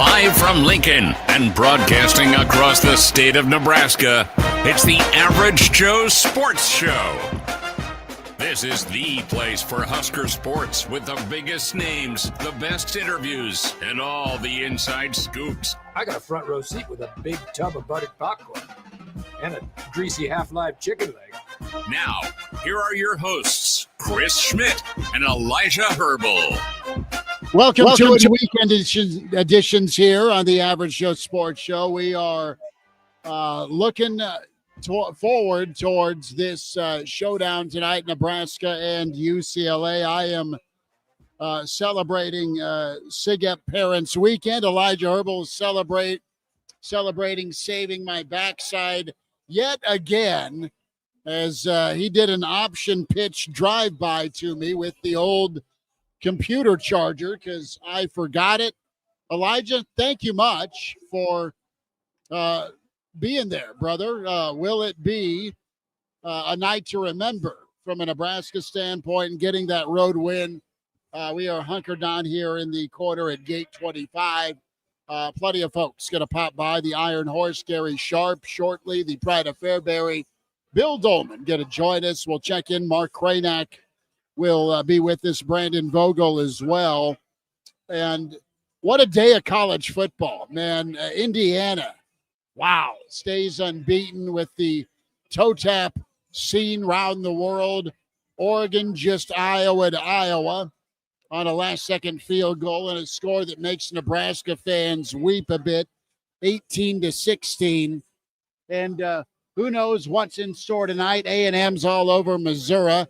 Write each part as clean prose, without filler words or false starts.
Live from Lincoln and broadcasting across the state of Nebraska, it's the Average Joe Sports Show. This is the place for Husker sports with the biggest names, the best interviews, and all the inside scoops. I got a front row seat with a big tub of buttered popcorn and a greasy half-live chicken leg. Now, here are your hosts, Chris Schmidt and Elijah Herbel. Welcome to the weekend editions here on the Average Joe Sports Show. We are looking forward towards this showdown tonight, Nebraska and UCLA. I am celebrating SIGEP Parents Weekend. Elijah Herbel is celebrating saving my backside yet again, as he did an option pitch drive-by to me with the old computer charger because I forgot it. Elijah, thank you much for being there, brother. Will it be a night to remember from a Nebraska standpoint and getting that road win? We are hunkered down here in the corner at gate 25. Plenty of folks going to pop by. The Iron Horse, Gary Sharp, shortly. The Pride of Fairbury, Bill Doleman, going to join us. We'll check in. Mark Kraynak will be with us. Brandon Vogel as well. And what a day of college football, man. Indiana, wow, stays unbeaten with the toe tap scene around the world. Oregon just Iowa to Iowa on a last-second field goal and a score that makes Nebraska fans weep a bit, 18-16. And who knows what's in store tonight. A&M's all over Missouri.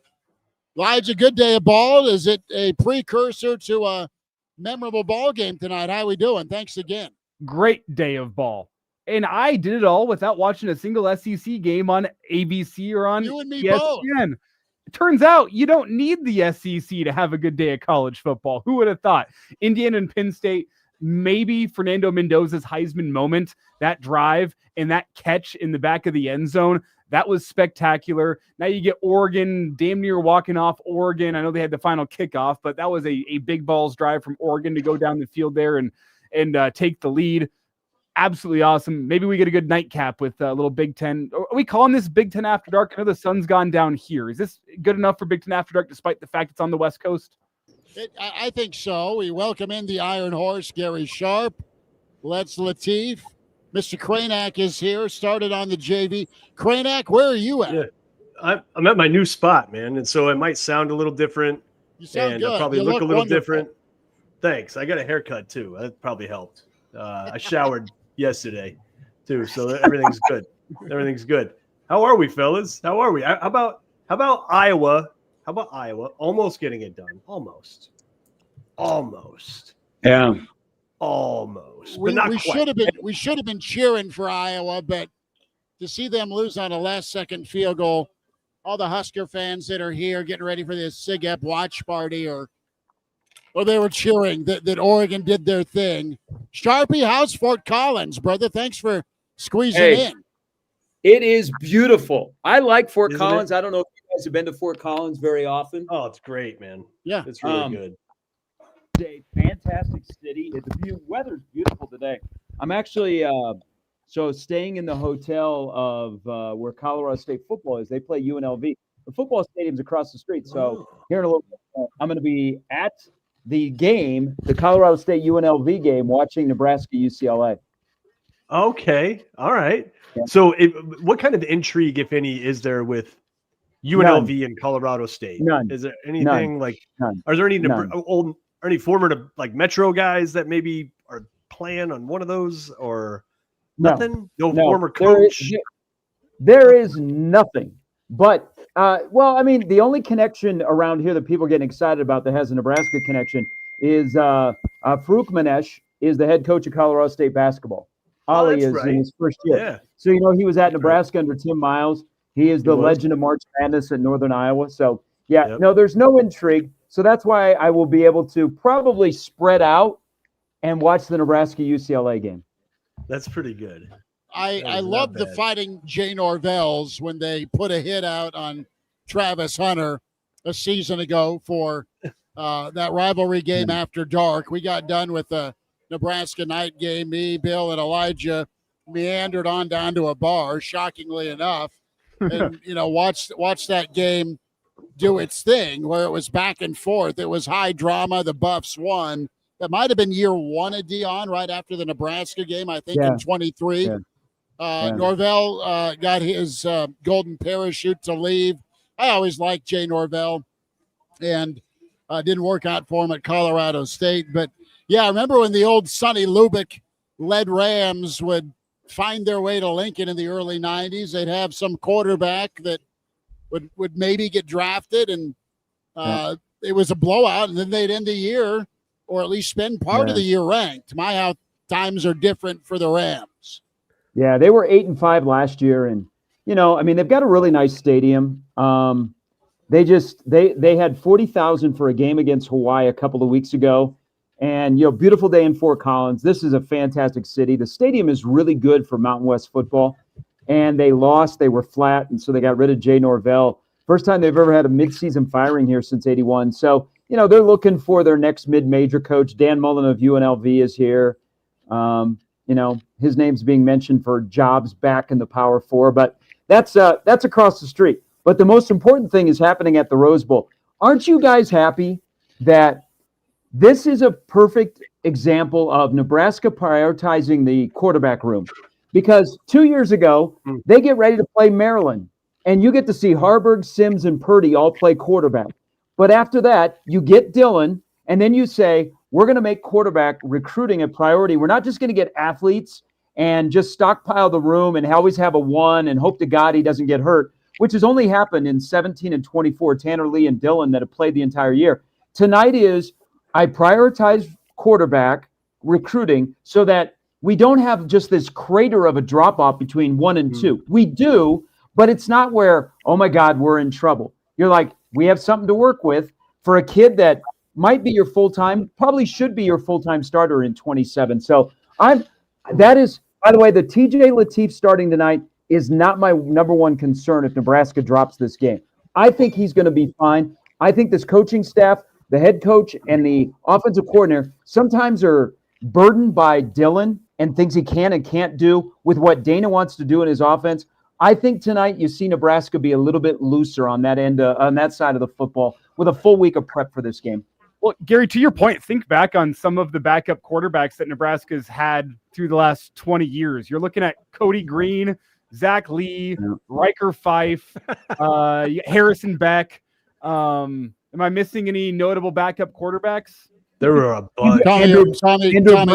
Elijah, good day of ball. Is it a precursor to a memorable ball game tonight? How are we doing? Thanks again. Great day of ball. And I did it all without watching a single SEC game on ABC or on You and me ESPN. both. It turns out you don't need the SEC to have a good day of college football. Who would have thought? Indiana and Penn State, maybe Fernando Mendoza's Heisman moment, that drive and that catch in the back of the end zone. That was spectacular. Now you get Oregon damn near walking off Oregon. I know they had the final kickoff, but that was a big balls drive from Oregon to go down the field there and take the lead. Absolutely awesome. Maybe we get a good nightcap with a little Big Ten. Are we calling this Big Ten After Dark? I know the sun's gone down here. Is this good enough for Big Ten After Dark despite the fact it's on the West Coast? I think so. We welcome in the Iron Horse, Gary Sharp. Let's Latif. Mr. Kraynak is here, started on the JV. Kraynak, where are you at? Yeah, I'm at my new spot, man, and so it might sound a little different. You sound good. I'll probably You look a little wonderful. different. Thanks. I got a haircut, too. That probably helped. I showered yesterday, too, so everything's good. Everything's good. How are we, fellas? How are we? How about Iowa? How about Iowa almost getting it done? Almost. Yeah. Almost, We but not quite. We should have been cheering for Iowa, but to see them lose on a last-second field goal, all the Husker fans that are here getting ready for this SIGEP watch party, or they were cheering that Oregon did their thing. Sharpie, how's Fort Collins, brother? Thanks for squeezing in. It is beautiful. I like Fort Isn't Collins. it? I don't know if you guys have been to Fort Collins very often. Oh, it's great, man. Yeah. It's really good. It's a fantastic city. The weather's beautiful today. I'm actually staying in the hotel of where Colorado State football is. They play UNLV. The football stadium's across the street. So here in a little bit, I'm going to be at the game, the Colorado State UNLV game, watching Nebraska UCLA. Okay. All right. Yeah. So what kind of intrigue, if any, is there with UNLV and Colorado State? None. Is there anything None. Are there any None. any former Metro guys that maybe are playing on one of those or nothing? No former coach? There is nothing. But, the only connection around here that people are getting excited about that has a Nebraska connection is Farouk Manesh is the head coach of Colorado State basketball. Ali is in his first year. Yeah. So, he was at Nebraska under Tim Miles. He is the legend of March Madness at Northern Iowa. So, there's no intrigue. So that's why I will be able to probably spread out and watch the Nebraska UCLA game. That's pretty good. I love the Fighting Jay Norvells when they put a hit out on Travis Hunter a season ago for that rivalry game after dark. We got done with the Nebraska night game. Me, Bill, and Elijah meandered on down to a bar, shockingly enough, and watched that game do its thing, where it was back and forth. It was high drama. The Buffs won. That might have been year one of Dion, right after the Nebraska game, I think, in 23. Norvell got his golden parachute to leave. I always liked Jay Norvell, and didn't work out for him at Colorado State. But, yeah, I remember when the old Sonny Lubick-led Rams would find their way to Lincoln in the early 90s. They'd have some quarterback that would maybe get drafted, and it was a blowout, and then they'd end the year, or at least spend part of the year ranked. How times are different for the Rams. Yeah, they were 8-5 last year, and they've got a really nice stadium. They had 40,000 for a game against Hawaii a couple of weeks ago, and beautiful day in Fort Collins. This is a fantastic city. The stadium is really good for Mountain West football, and they lost. They were flat, and so they got rid of Jay Norvell. First time they've ever had a midseason firing here since '81. So they're looking for their next mid-major coach. Dan Mullen of UNLV is here. His name's being mentioned for jobs back in the Power Four, but that's across the street. But the most important thing is happening at the Rose Bowl. Aren't you guys happy that this is a perfect example of Nebraska prioritizing the quarterback room? Because 2 years ago, they get ready to play Maryland, and you get to see Harburg, Sims, and Purdy all play quarterback. But after that, you get Dillon, and then you say, we're going to make quarterback recruiting a priority. We're not just going to get athletes and just stockpile the room and always have a one and hope to God he doesn't get hurt, which has only happened in 17 and 24, Tanner Lee and Dillon that have played the entire year. Tonight is I prioritize quarterback recruiting so that we don't have just this crater of a drop-off between 1 and 2. We do, but it's not where, oh, my God, we're in trouble. You're like, we have something to work with for a kid that might be your full-time, probably should be your full-time starter in 27. So that is, by the way, the TJ Lateef starting tonight is not my number one concern if Nebraska drops this game. I think he's going to be fine. I think this coaching staff, the head coach and the offensive coordinator sometimes are burdened by Dillon and things he can and can't do with what Dana wants to do in his offense. I think tonight you see Nebraska be a little bit looser on that end, on that side of the football with a full week of prep for this game. Well, Gary, to your point, think back on some of the backup quarterbacks that Nebraska's had through the last 20 years. You're looking at Cody Green, Zach Lee, Riker Fife, Harrison Beck. Am I missing any notable backup quarterbacks? There were a bunch. Tommy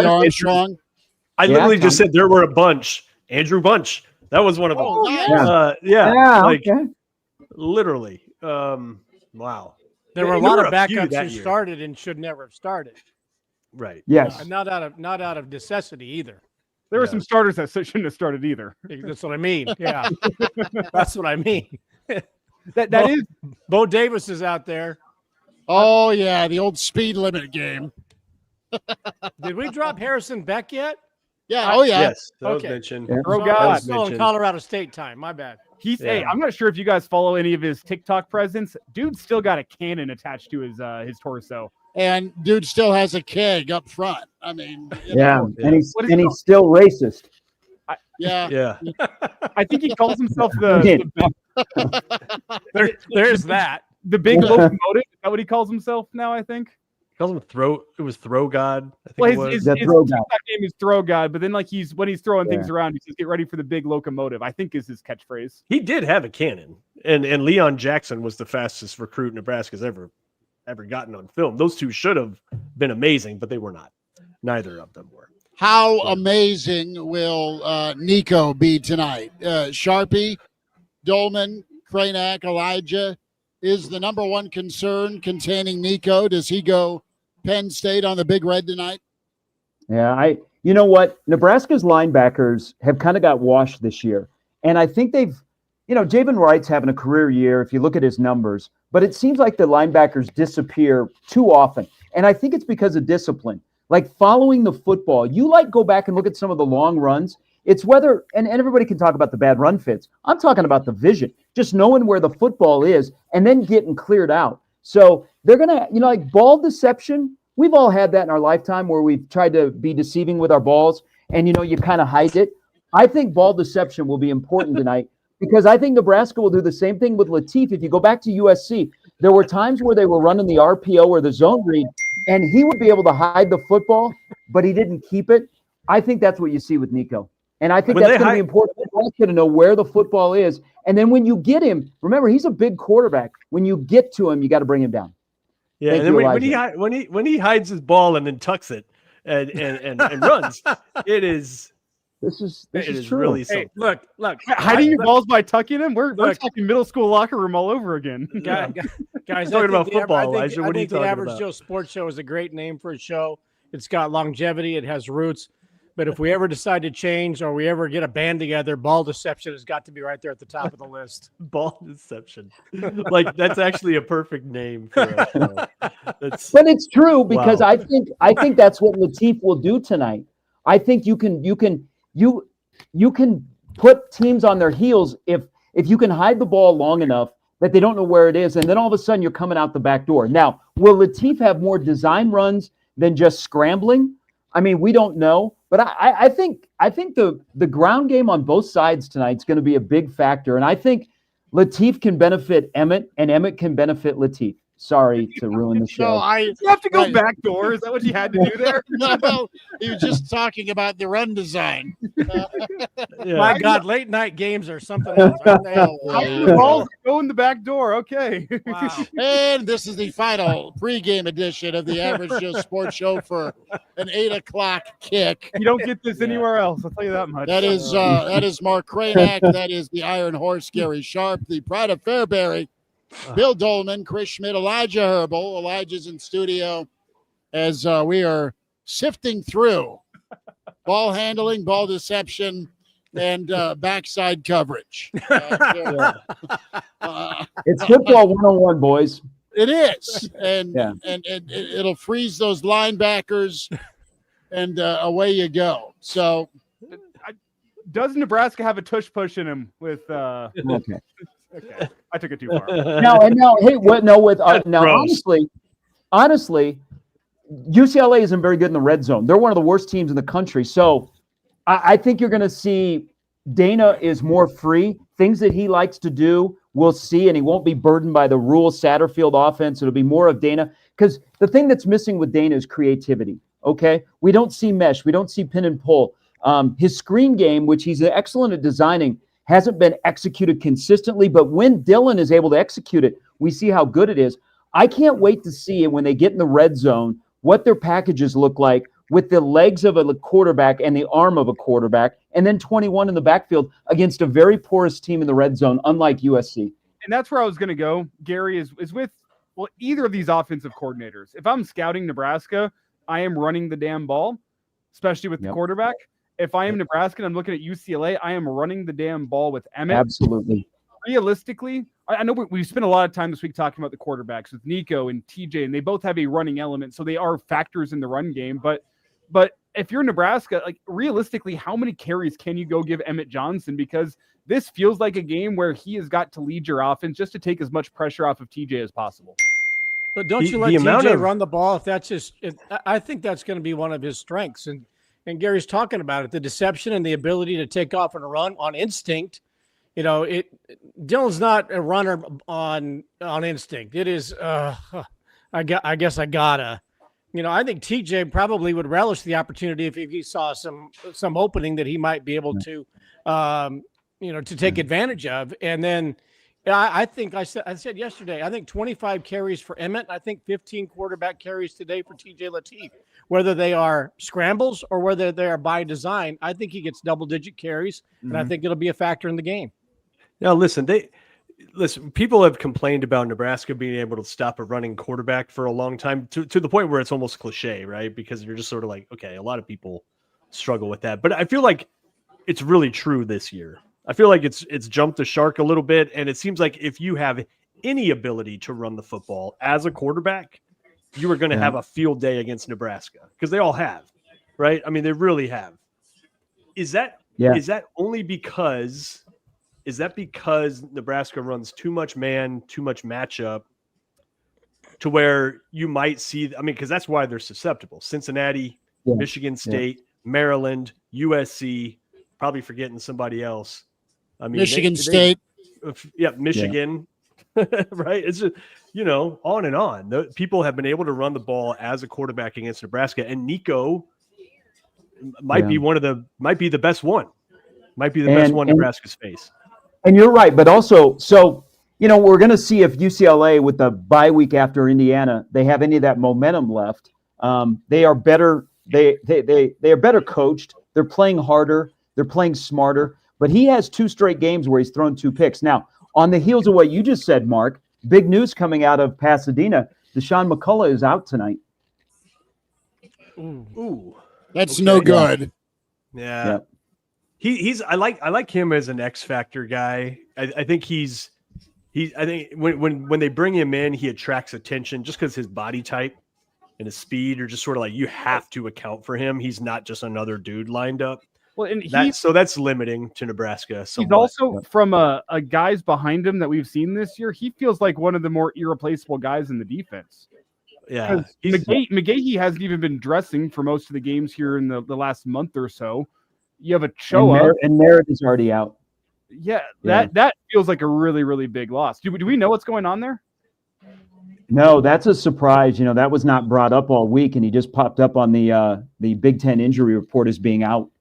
Armstrong. I literally just said there were a bunch. Andrew Bunch. That was one of them. Literally. Wow. There were a lot of backups who started and should never have started. Right. Yes. And not out of necessity either. There were some starters that shouldn't have started either. That's what I mean. Yeah. That's what I mean. That is Bo Davis is out there. Oh, yeah, the old speed limit game. Did we drop Harrison Beck yet? Yeah. Oh, yeah. Yes. That was mentioned. Oh, So God. I'm still in Colorado State time. My bad. Hey, I'm not sure if you guys follow any of his TikTok presence. Dude's still got a cannon attached to his torso. And dude still has a keg up front. I mean, and he's still racist. Yeah. I think he calls himself the There's that. the big locomotive. Is that what he calls himself now? I think. He calls him Throw God. I think Well, it was. his Throw God. TikTok name is Throw God, but then when he's throwing things around, he says, "Get ready for the big locomotive." I think is his catchphrase. He did have a cannon, and Leon Jackson was the fastest recruit Nebraska's ever gotten on film. Those two should have been amazing, but they were not. Neither of them were. How amazing will Nico be tonight? Sharpie, Doleman, Kraynak, Elijah is the number one concern containing Nico. Does he go Penn State on the Big Red tonight? Yeah, you know what? Nebraska's linebackers have kind of got washed this year. And I think Javen Wright's having a career year if you look at his numbers, but it seems like the linebackers disappear too often. And I think it's because of discipline. Like following the football, you go back and look at some of the long runs. It's whether, and everybody can talk about the bad run fits. I'm talking about the vision, just knowing where the football is and then getting cleared out. So they're going to, like ball deception we've all had that in our lifetime where we've tried to be deceiving with our balls and, you kind of hide it. I think ball deception will be important tonight because I think Nebraska will do the same thing with Latif. If you go back to USC, there were times where they were running the RPO or the zone read, and he would be able to hide the football, but he didn't keep it. I think that's what you see with Nico. And I think that's going to be important for Nebraska to know where the football is. And then when you get him, remember, he's a big quarterback. When you get to him, you got to bring him down. Yeah, and then when he hides his ball and then tucks it and runs, this is true. Really something. Hey, look, hiding your balls by tucking them. We're talking middle school locker room all over again. Guys, talking about football. I think the Average Joe Sports Show is a great name for a show. It's got longevity. It has roots. But if we ever decide to change or we ever get a band together, ball deception has got to be right there at the top of the list. Ball deception. Like, that's actually a perfect name for a show. But it's true because I think that's what Latif will do tonight. I think you can put teams on their heels if you can hide the ball long enough that they don't know where it is, and then all of a sudden you're coming out the back door. Now, will Latif have more design runs than just scrambling? I mean, we don't know, but I think the ground game on both sides tonight is going to be a big factor, and I think Latif can benefit Emmett, and Emmett can benefit Latif. Sorry to ruin the show. You have to go back door. Is that what you had to do there? No, he was just talking about the run design. My God, late night games are something else. The balls go in the back door. Okay. Wow. And this is the final pregame edition of the Average Joe Sports Show for an 8:00 kick. You don't get this anywhere else. I'll tell you that much. That is Mark Kraynak. That is the Iron Horse, Gary Sharp, the Pride of Fairbury, Bill Doleman, Chris Schmidt, Elijah Herbel. Elijah's in studio as we are sifting through ball handling, ball deception, and backside coverage. It's football 101, boys. It is. And it'll freeze those linebackers, and away you go. So does Nebraska have a tush push in him with Okay. Okay, I took it too far. Honestly, UCLA isn't very good in the red zone. They're one of the worst teams in the country. So I think you're going to see Dana is more free. Things that he likes to do, we'll see, and he won't be burdened by the Rule Satterfield offense. It'll be more of Dana. Because the thing that's missing with Dana is creativity, okay? We don't see mesh. We don't see pin and pull. His screen game, which he's excellent at designing, hasn't been executed consistently, but when Dylan is able to execute it, we see how good it is. I can't wait to see it when they get in the red zone, what their packages look like with the legs of a quarterback and the arm of a quarterback, and then 21 in the backfield against a very porous team in the red zone, unlike USC. And that's where I was going to go, Gary, is with, either of these offensive coordinators. If I'm scouting Nebraska, I am running the damn ball, especially with the quarterback. If I am Nebraska and I'm looking at UCLA, I am running the damn ball with Emmett. Absolutely. Realistically, I know we spent a lot of time this week talking about the quarterbacks with Nico and TJ, and they both have a running element, so they are factors in the run game. But if you're Nebraska, like realistically, how many carries can you go give Emmett Johnson? Because this feels like a game where he has got to lead your offense just to take as much pressure off of TJ as possible. But don't you let TJ run the ball if that's I think that's going to be one of his strengths. And Gary's talking about it, the deception and the ability to take off and run on instinct. Dylan's not a runner on instinct. It is, I guess I gotta. I think TJ probably would relish the opportunity if he saw some opening that he might be able to, to take advantage of. And then I think I said yesterday, I think 25 carries for Emmett. I think 15 quarterback carries today for TJ Latif. Whether they are scrambles or whether they are by design, I think he gets double-digit carries, and I think it'll be a factor in the game. Now, listen, people have complained about Nebraska being able to stop a running quarterback for a long time to the point where it's almost cliche, right? Because you're just sort of like, okay, a lot of people struggle with that. But I feel like it's really true this year. I feel like it's jumped the shark a little bit, and it seems like if you have any ability to run the football as a quarterback, you are going to have a field day against Nebraska because they all have, right? I mean, they really have. Is that only because Nebraska runs too much man, too much matchup? to where you might see, I mean, because that's why they're susceptible. Cincinnati, Michigan State, Maryland, USC, probably forgetting somebody else. I mean, Michigan State. Michigan, right? It's just, on and on. People have been able to run the ball as a quarterback against Nebraska, and Nico might be the best one. Might be the best one Nebraska's faced. And you're right, but also, we're going to see if UCLA, with the bye week after Indiana, they have any of that momentum left. They are better. They are better coached. They're playing harder. They're playing smarter. But he has 2 straight games where he's thrown 2 picks. Now, on the heels of what you just said, Mark, big news coming out of Pasadena: Deshaun McCullough is out tonight. Ooh, that's no good. Yeah. He's I like him as an X factor guy. I think I think when they bring him in, he attracts attention just because his body type and his speed are just sort of like, you have to account for him. He's not just another dude lined up. Well, and that's limiting to Nebraska. He's also, from a guys behind him that we've seen this year, he feels like one of the more irreplaceable guys in the defense. Yeah, McGahee hasn't even been dressing for most of the games here in the last month or so. You have a Choa, and Merritt is already out. Yeah, that feels like a really, really big loss. Do we know what's going on there? No, that's a surprise. That was not brought up all week, and he just popped up on the Big Ten injury report as being out.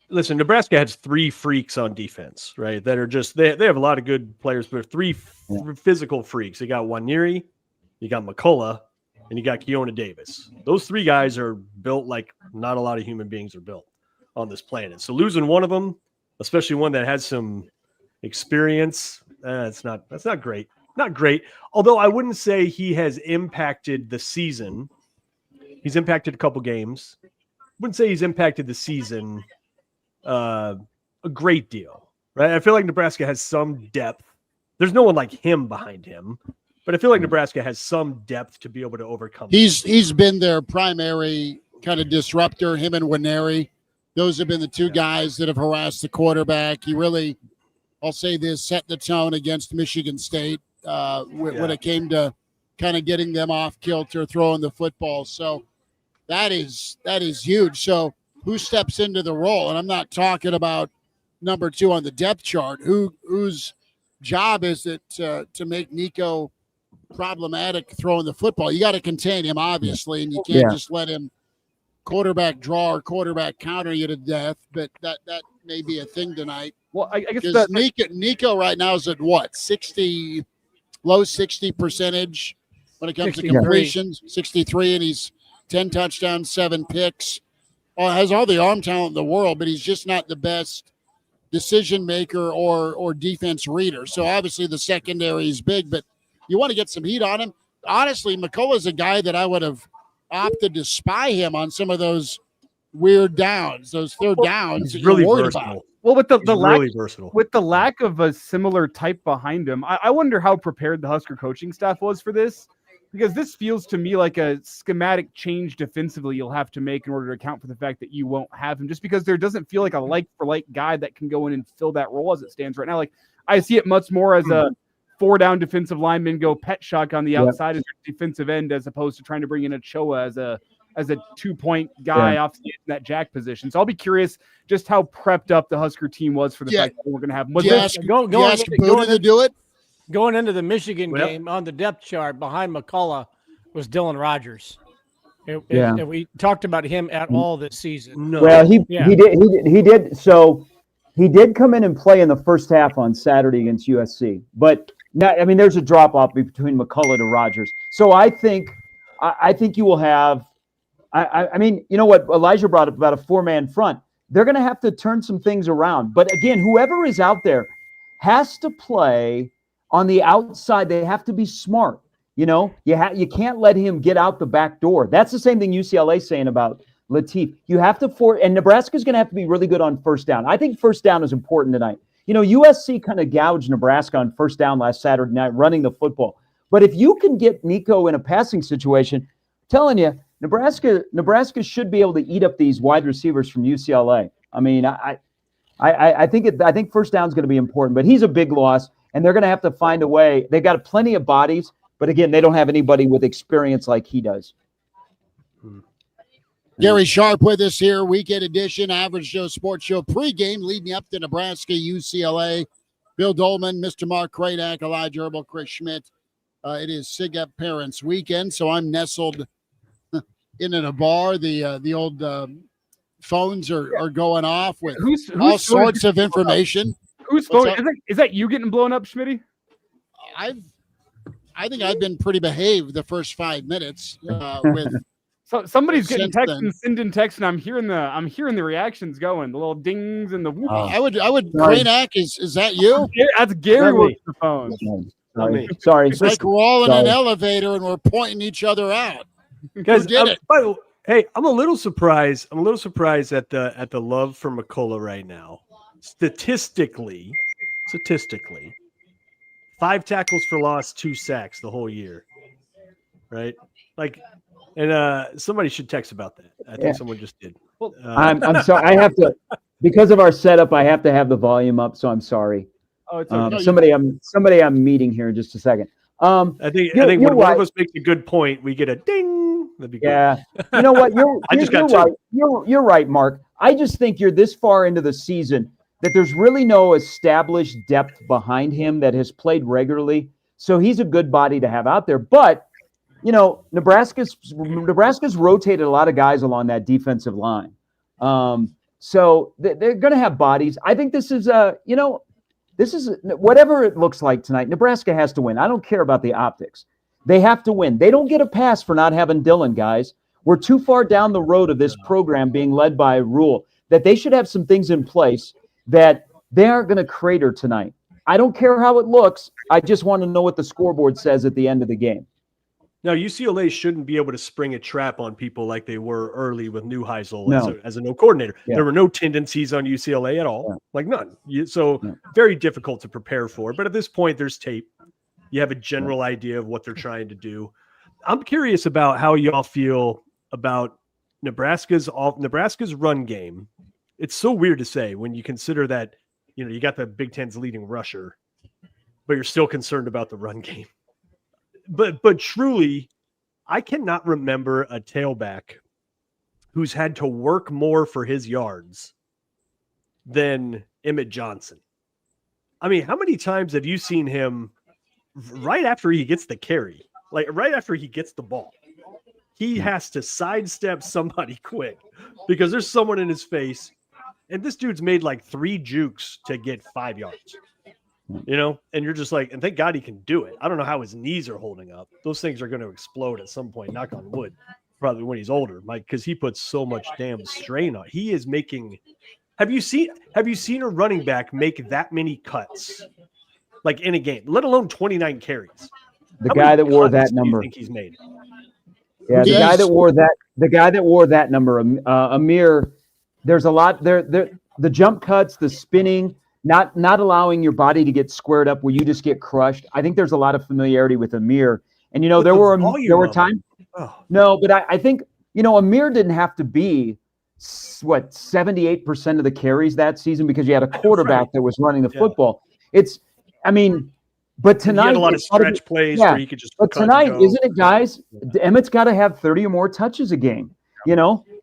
Listen, Nebraska has 3 freaks on defense, right? That are just they have a lot of good players, but 3 physical freaks. You got Waneri, you got McCullough, and you got Keona Davis. Those 3 guys are built like not a lot of human beings are built on this planet. So losing one of them, especially one that has some experience, that's not great. Not great. Although I wouldn't say he has impacted the season. He's impacted a couple games. Wouldn't say he's impacted the season a great deal, right? I feel like Nebraska has some depth. There's no one like him behind him, but I feel like Nebraska has some depth to be able to overcome. He's been their primary kind of disruptor, him and Waneri. Those have been the 2 guys that have harassed the quarterback. He really, I'll say this, set the tone against Michigan State when it came to kind of getting them off kilter, throwing the football. So that is huge. So who steps into the role? And I'm not talking about number 2 on the depth chart. Whose job is it to make Nico problematic throwing the football? You got to contain him, obviously, and you can't just let him quarterback draw or quarterback counter you to death, but that may be a thing tonight. Well, I guess Nico right now is at what, 60, low 60 percentage when it comes to completions, 63, and he's 10 touchdowns, 7 picks. Has all the arm talent in the world, but he's just not the best decision maker or defense reader. So obviously the secondary is big, but you want to get some heat on him. Honestly, McCullough's a guy that I would have opted to spy him on some of those weird downs, those third downs. He's really versatile. Well, with the really versatile. With the lack of a similar type behind him, I wonder how prepared the Husker coaching staff was for this, because this feels to me like a schematic change defensively you'll have to make in order to account for the fact that you won't have him, just because there doesn't feel like a like-for-like guy that can go in and fill that role as it stands right now. Like, I see it much more as a 4-down defensive lineman go pet shock on the outside as a defensive end, as opposed to trying to bring in a Choa as a 2-point guy off that jack position. So I'll be curious just how prepped up the Husker team was for the fact that we're going to have. To do it? Going into the Michigan game on the depth chart behind McCullough was Dylan Rogers. And we talked about him at all this season. No. Well, he did. So he did come in and play in the first half on Saturday against USC, but there's a drop off between McCullough to Rogers. So I think you will have. I mean, you know what Elijah brought up about a 4-man front. They're going to have to turn some things around. But again, whoever is out there has to play on the outside. They have to be smart. You can't let him get out the back door. That's the same thing UCLA is saying about Latif. You have to and Nebraska's going to have to be really good on first down. I think first down is important tonight. USC kind of gouged Nebraska on first down last Saturday night running the football. But if you can get Nico in a passing situation, I'm telling you, Nebraska should be able to eat up these wide receivers from UCLA. I mean, I think first down is going to be important, but he's a big loss, and they're going to have to find a way. They've got plenty of bodies, But again, they don't have anybody with experience like he does. Gary Sharp with us here, weekend edition, Average Joe Sports Show pregame, leading up to Nebraska, UCLA. Bill Doleman, Mr. Mark Kraynak, Elijah Herbel, Chris Schmidt. It is SIG Up Parents Weekend, so I'm nestled in a bar. The old phones are going off with all sorts of information. Whose phone is that? You getting blown up, Schmitty? I think I've been pretty behaved the first 5 minutes. With so somebody's getting texts then. and sending texts, and I'm hearing the reactions going, the little dings and the whoop. I would Kraynak, is that you? That's Gary with the phone. Sorry. It's like we're all in an elevator and we're pointing each other out. Guys, by the way, hey, I'm a little surprised at the love for McCullough right now. Statistically, 5 tackles for loss, 2 sacks the whole year. Right? Like, and somebody should text about that. I think someone just did. I'm sorry. I have to, because of our setup, I have to have the volume up, so I'm sorry. Oh, it's okay. Somebody I'm meeting here in just a second. I think when one of us makes a good point, we get a ding. That'd be good. Yeah. You know what? You're right. You're right, Mark. I just think you're this far into the season that there's really no established depth behind him that has played regularly. So he's a good body to have out there. But, you know, Nebraska's rotated a lot of guys along that defensive line. So they're going to have bodies. I think this is whatever it looks like tonight. Nebraska has to win. I don't care about the optics. They have to win. They don't get a pass for not having Dylan, guys. We're too far down the road of this program being led by a rule that they should have some things in place that they aren't going to crater tonight. I don't care how it looks. I just want to know what the scoreboard says at the end of the game. Now, UCLA shouldn't be able to spring a trap on people like they were early with Neuheisel as a no coordinator. Yeah. There were no tendencies on UCLA at all, like none. Very difficult to prepare for. But at this point, there's tape. You have a general idea of what they're trying to do. I'm curious about how y'all feel about Nebraska's run game. It's so weird to say when you consider that, you got the Big Ten's leading rusher, but you're still concerned about the run game. But truly, I cannot remember a tailback who's had to work more for his yards than Emmett Johnson. I mean, how many times have you seen him right after he gets the carry, like right after he gets the ball, he has to sidestep somebody quick because there's someone in his face, and this dude's made like 3 jukes to get 5 yards. And you're just like, and thank God he can do it. I don't know how his knees are holding up. Those things are going to explode at some point, knock on wood, probably when he's older, Mike, because he puts so much damn strain on. He is making. Have you seen a running back make that many cuts, like in a game, let alone 29 carries? The guy that wore that number. Do you think he's made? Yeah, the guy that wore that number, Amir. There's a lot there. The jump cuts, the spinning. Not allowing your body to get squared up where you just get crushed. I think there's a lot of familiarity with Amir. And, there were times. Oh. No, but I think, Amir didn't have to be, 78% of the carries that season because you had a quarterback that was running the football. But tonight. He had a lot of stretch plays where he could just. But tonight, isn't it, guys? Emmett's got to have 30 or more touches a game. You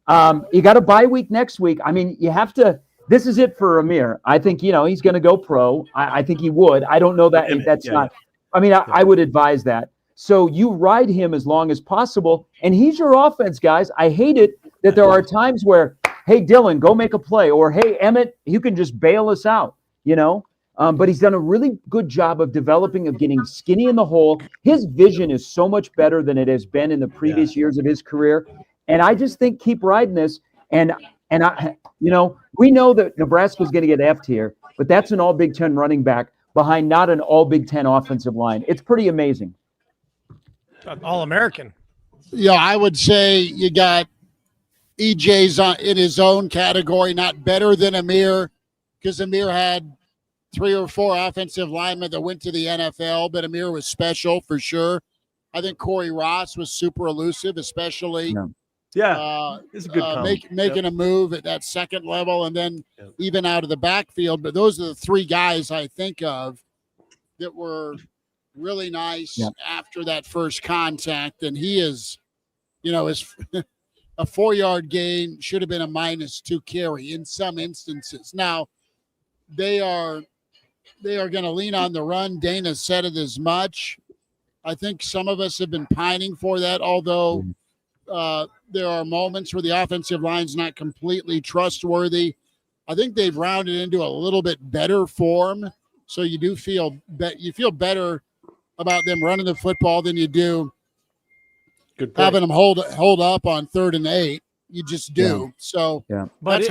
got a bye week next week. I mean, you have to. This is it for Amir. I think, he's going to go pro. I think he would. I don't know that. That's not. I mean, I would advise that. So you ride him as long as possible. And he's your offense, guys. I hate it that there are times where, hey, Dylan, go make a play. Or, hey, Emmett, you can just bail us out, But he's done a really good job of getting skinny in the hole. His vision is so much better than it has been in the previous years of his career. And I just think keep riding this. And we know that Nebraska's going to get effed here, but that's an all Big Ten running back behind not an all Big Ten offensive line. It's pretty amazing. All-American. Yeah, I would say you got EJ's in his own category, not better than Amir, because Amir had 3 or 4 offensive linemen that went to the NFL, but Amir was special for sure. I think Corey Ross was super elusive, especially. Yeah, it's a good making a move at that second level and then even out of the backfield. But those are the 3 guys I think of that were really nice after that first contact, and he is, his a 4-yard gain should have been a -2 carry in some instances. Now, they are going to lean on the run. Dana said it as much. I think some of us have been pining for that, although there are moments where the offensive line's not completely trustworthy. I think they've rounded into a little bit better form, so you do feel better about them running the football than you do having them hold up on 3rd and 8. You just do. Yeah. So that's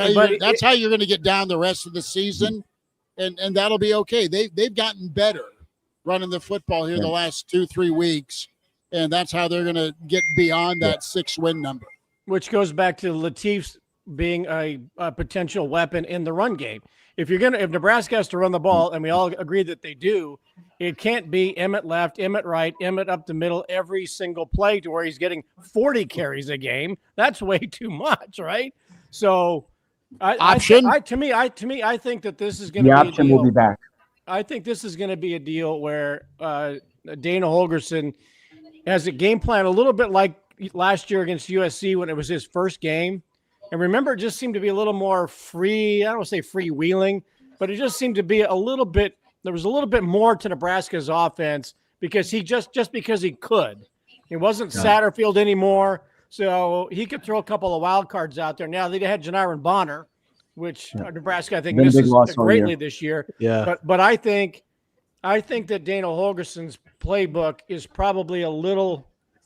how you're going to get down the rest of the season, and that'll be okay. They've gotten better running the football here the last 2-3 weeks, and that's how they're going to get beyond that 6-win number. Which goes back to Latif's being a potential weapon in the run game. If Nebraska has to run the ball, and we all agree that they do, it can't be Emmett left, Emmett right, Emmett up the middle every single play to where he's getting 40 carries a game. That's way too much, right? So, I think that this is going to be a option deal. Will be back. I think this is going to be a deal where Dana Holgorsen has a game plan a little bit like last year against USC when it was his first game. And remember, it just seemed to be a little more free. I don't want to say freewheeling, but it just seemed to be there was a little bit more to Nebraska's offense because because he could. He wasn't Satterfield anymore, so he could throw a couple of wild cards out there. Now, they had Janiron Bonner, which Nebraska, I think, misses greatly this year. Yeah. But I think that Dana Holgorsen's playbook is probably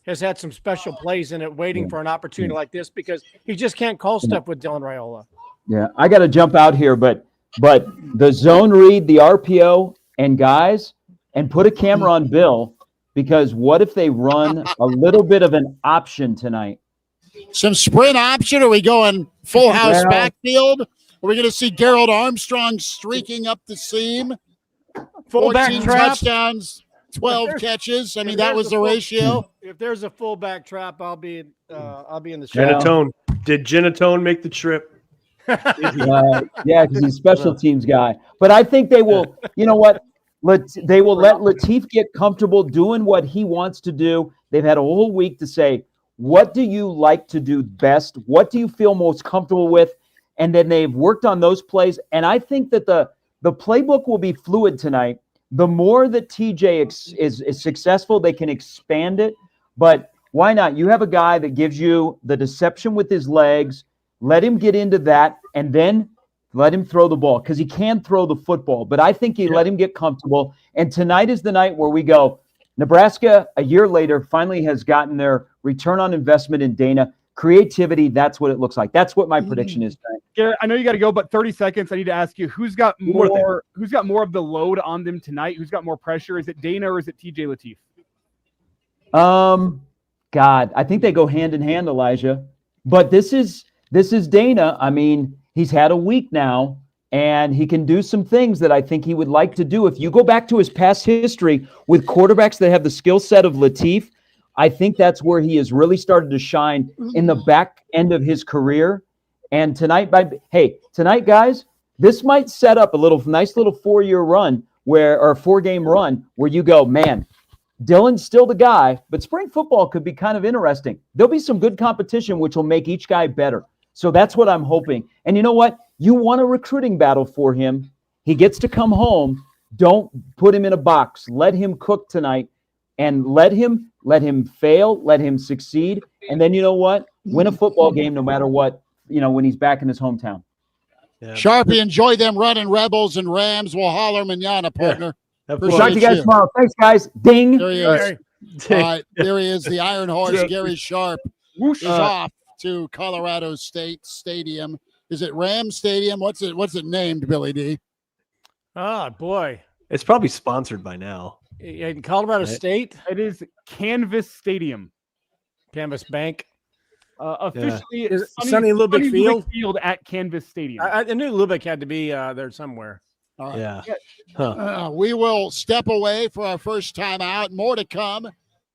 has had some special plays in it waiting for an opportunity like this because he just can't call stuff with Dylan Raiola. Yeah, I got to jump out here, but the zone read, the RPO, and guys, and put a camera on Bill, because what if they run a little bit of an option tonight? Some sprint option? Are we going full house backfield? Are we going to see Gerald Armstrong streaking up the seam? Fullback 14 trap. Touchdowns, 12 catches. I mean, that was the ratio. If there's a fullback trap, I'll be in the show. Genatone. Did Genatone make the trip? Yeah, because he's a special teams guy. But I think they will, you know what? They will let Latif get comfortable doing what he wants to do. They've had a whole week to say, what do you like to do best? What do you feel most comfortable with? And then they've worked on those plays. And I think that the playbook will be fluid tonight. The more that TJ is successful, they can expand it. But why not? You have a guy that gives you the deception with his legs. Let him get into that, and then let him throw the ball, because he can throw the football. But I think you let him get comfortable. And tonight is the night where we go, Nebraska, a year later, finally has gotten their return on investment in Dana. Creativity, that's what it looks like. That's what my prediction is tonight. Garrett, I know you got to go, but 30 seconds. I need to ask you, who's got more of the load on them tonight? Who's got more pressure? Is it Dana or is it TJ Latif? God, I think they go hand in hand, Elijah. But this is Dana. I mean, he's had a week now, and he can do some things that I think he would like to do. If you go back to his past history with quarterbacks that have the skill set of Latif, I think that's where he has really started to shine in the back end of his career. And tonight, guys, this might set up a nice little 4-year run or 4-game run where you go, man, Dylan's still the guy, but spring football could be kind of interesting. There'll be some good competition, which will make each guy better. So that's what I'm hoping. And you know what? You want a recruiting battle for him. He gets to come home. Don't put him in a box. Let him cook tonight, and let him fail, let him succeed. And then you know what? Win a football game no matter what, when he's back in his hometown. Yeah. Sharpie, enjoy them running Rebels and Rams. We'll holler manana, partner. We'll talk to you guys tomorrow. Thanks, guys. Ding. There he is. All right, there he is, the Iron Horse, Gary Sharp. Whoosh. Is off to Colorado State Stadium. Is it Ram Stadium? What's it named, Billy D? Oh, boy. It's probably sponsored by now. In Colorado State? It is Canvas Stadium. Canvas Bank. Officially, Sunny Lubick Field at Canvas Stadium. I knew Lubick had to be there somewhere. All right. Yeah. Huh. We will step away for our first time out. More to come. I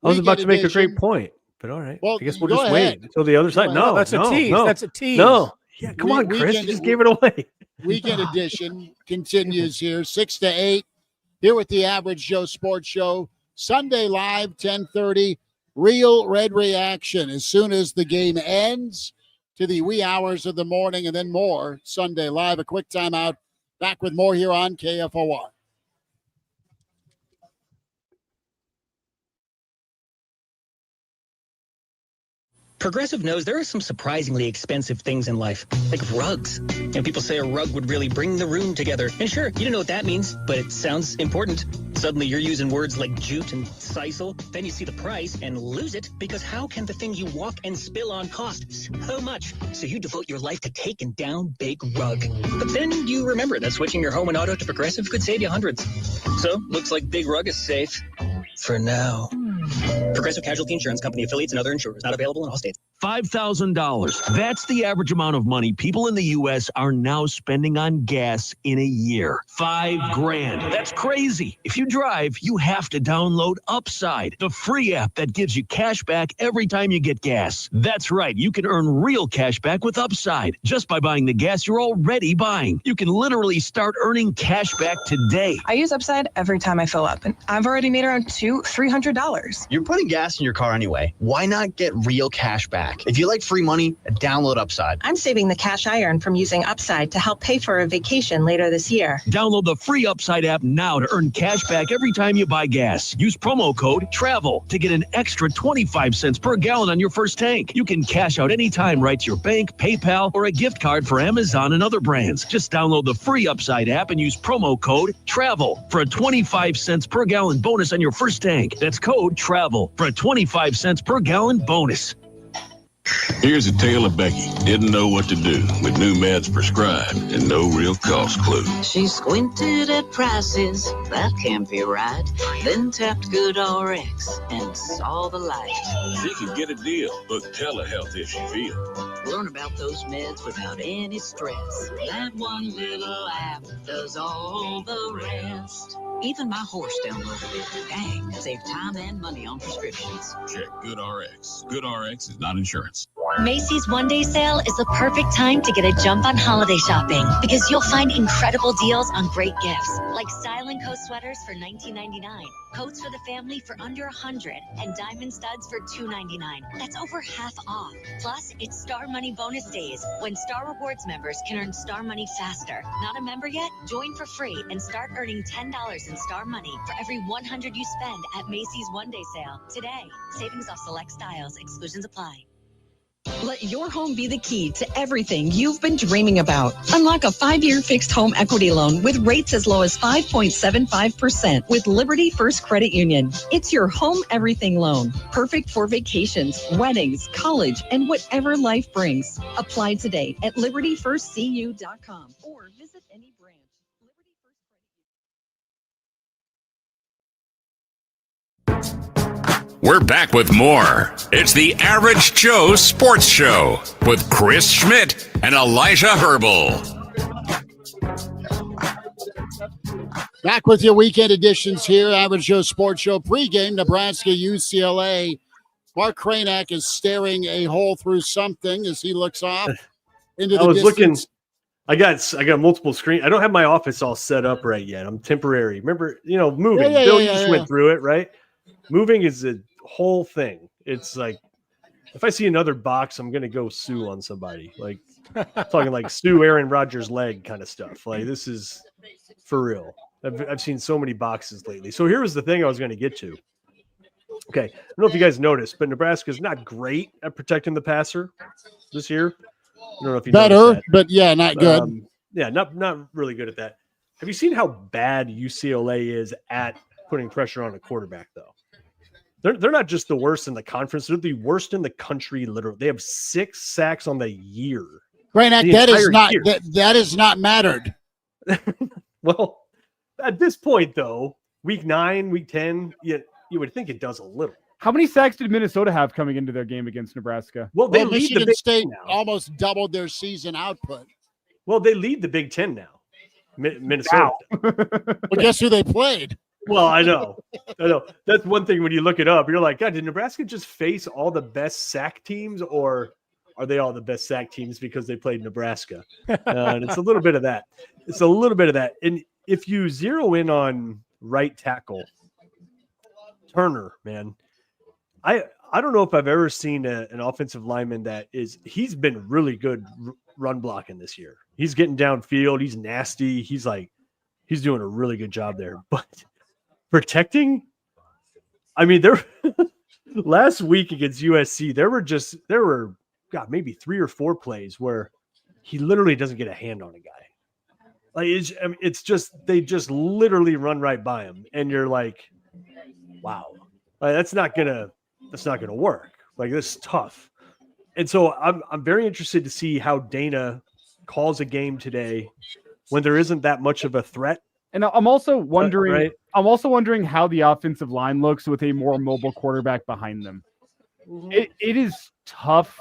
was about to make a great point, but all right. Well, I guess we'll just wait until the other side. No, that's a tease. No. That's a tease. No. Yeah, come on, Chris. You just gave it away. Weekend edition continues here, 6 to 8. Here with the Average Joe Sports Show, Sunday live, 10:30. Real Red Reaction as soon as the game ends to the wee hours of the morning, and then more Sunday live. A quick timeout. Back with more here on KFOR. Progressive knows there are some surprisingly expensive things in life, like rugs. And people say a rug would really bring the room together. And sure, you don't know what that means, but it sounds important. Suddenly you're using words like jute and sisal. Then you see the price and lose it, because how can the thing you walk and spill on cost so much? So you devote your life to taking down Big Rug. But then you remember that switching your home and auto to Progressive could save you hundreds. So looks like Big Rug is safe. For now. Progressive Casualty Insurance Company affiliates and other insurers. Not available in all states. $5,000. That's the average amount of money people in the U.S. are now spending on gas in a year. $5,000. That's crazy. If you drive, you have to download Upside, the free app that gives you cash back every time you get gas. That's right. You can earn real cash back with Upside just by buying the gas you're already buying. You can literally start earning cash back today. I use Upside every time I fill up, and I've already made around $300. You're putting gas in your car anyway. Why not get real cash back? If you like free money, download Upside. I'm saving the cash I earn from using Upside to help pay for a vacation later this year. Download the free Upside app now to earn cash back every time you buy gas. Use promo code TRAVEL to get an extra 25 cents per gallon on your first tank. You can cash out anytime right to your bank, PayPal, or a gift card for Amazon and other brands. Just download the free Upside app and use promo code TRAVEL for a 25 cents per gallon bonus on your first tank. That's code TRAVEL for a 25 cents per gallon bonus. Here's a tale of Becky. Didn't know what to do with new meds prescribed and no real cost clue. She squinted at prices, that can't be right. Then tapped GoodRx and saw the light. She could get a deal, book telehealth if she feels. Learn about those meds without any stress. That one little app does all the rest. Even my horse downloaded it. Dang, save time and money on prescriptions. Check GoodRx. GoodRx is not insurance. Macy's one-day sale is the perfect time to get a jump on holiday shopping, because you'll find incredible deals on great gifts, like Style & Co sweaters for $19.99, coats for the family for under $100, and diamond studs for $2.99. That's over half off. Plus, it's Star Money bonus days, when Star Rewards members can earn Star Money faster. Not a member yet? Join for free and start earning $10 in Star Money for every $100 you spend at Macy's one-day sale today. Savings off select styles. Exclusions apply. Let your home be the key to everything you've been dreaming about. Unlock a 5-year fixed home equity loan with rates as low as 5.75% with Liberty First Credit Union. It's your home everything loan. Perfect for vacations, weddings, college, and whatever life brings. Apply today at libertyfirstcu.com or visit any branch. We're back with more. It's the Average Joe Sports Show with Chris Schmidt and Elijah Herbel. Back with your weekend editions here, Average Joe Sports Show. Pregame, Nebraska, UCLA. Mark Kraynak is staring a hole through something as he looks off into the distance. I got multiple screens. I don't have my office all set up right yet. I'm temporary. Remember, moving. Bill, you just went through it, right? Moving is a whole thing. It's like, if I see another box, I'm going to go sue on somebody. Like, talking like sue Aaron Rodgers' leg kind of stuff. Like, this is for real. I've seen so many boxes lately. So here was the thing I was going to get to. Okay. I don't know if you guys noticed, but Nebraska's not great at protecting the passer this year. I don't know if you better, but yeah, not good. Not really good at that. Have you seen how bad UCLA is at putting pressure on a quarterback, though? They're not just the worst in the conference; they're the worst in the country. Literally, they have 6 sacks on the year. Kraynak, that is not mattered. Well, at this point, though, week 9, week 10, you would think it does a little. How many sacks did Minnesota have coming into their game against Nebraska? Well, lead Michigan the Big State Ten now. almost doubled their season output. Well, they lead the Big Ten now. Minnesota. Well, guess who they played? Well, I know. That's one thing when you look it up. You're like, God, did Nebraska just face all the best sack teams, or are they all the best sack teams because they played Nebraska? And it's a little bit of that. And if you zero in on right tackle, Turner, man. I don't know if I've ever seen an offensive lineman he's been really good run blocking this year. He's getting downfield. He's nasty. He's doing a really good job there. But protecting, I mean, last week against USC, there were maybe 3 or 4 plays where he literally doesn't get a hand on a guy. Like it's just they just literally run right by him, and you're like, wow, like, that's not gonna work. Like, this is tough. And so I'm very interested to see how Dana calls a game today when there isn't that much of a threat. And I'm also wondering, right? How the offensive line looks with a more mobile quarterback behind them. It is tough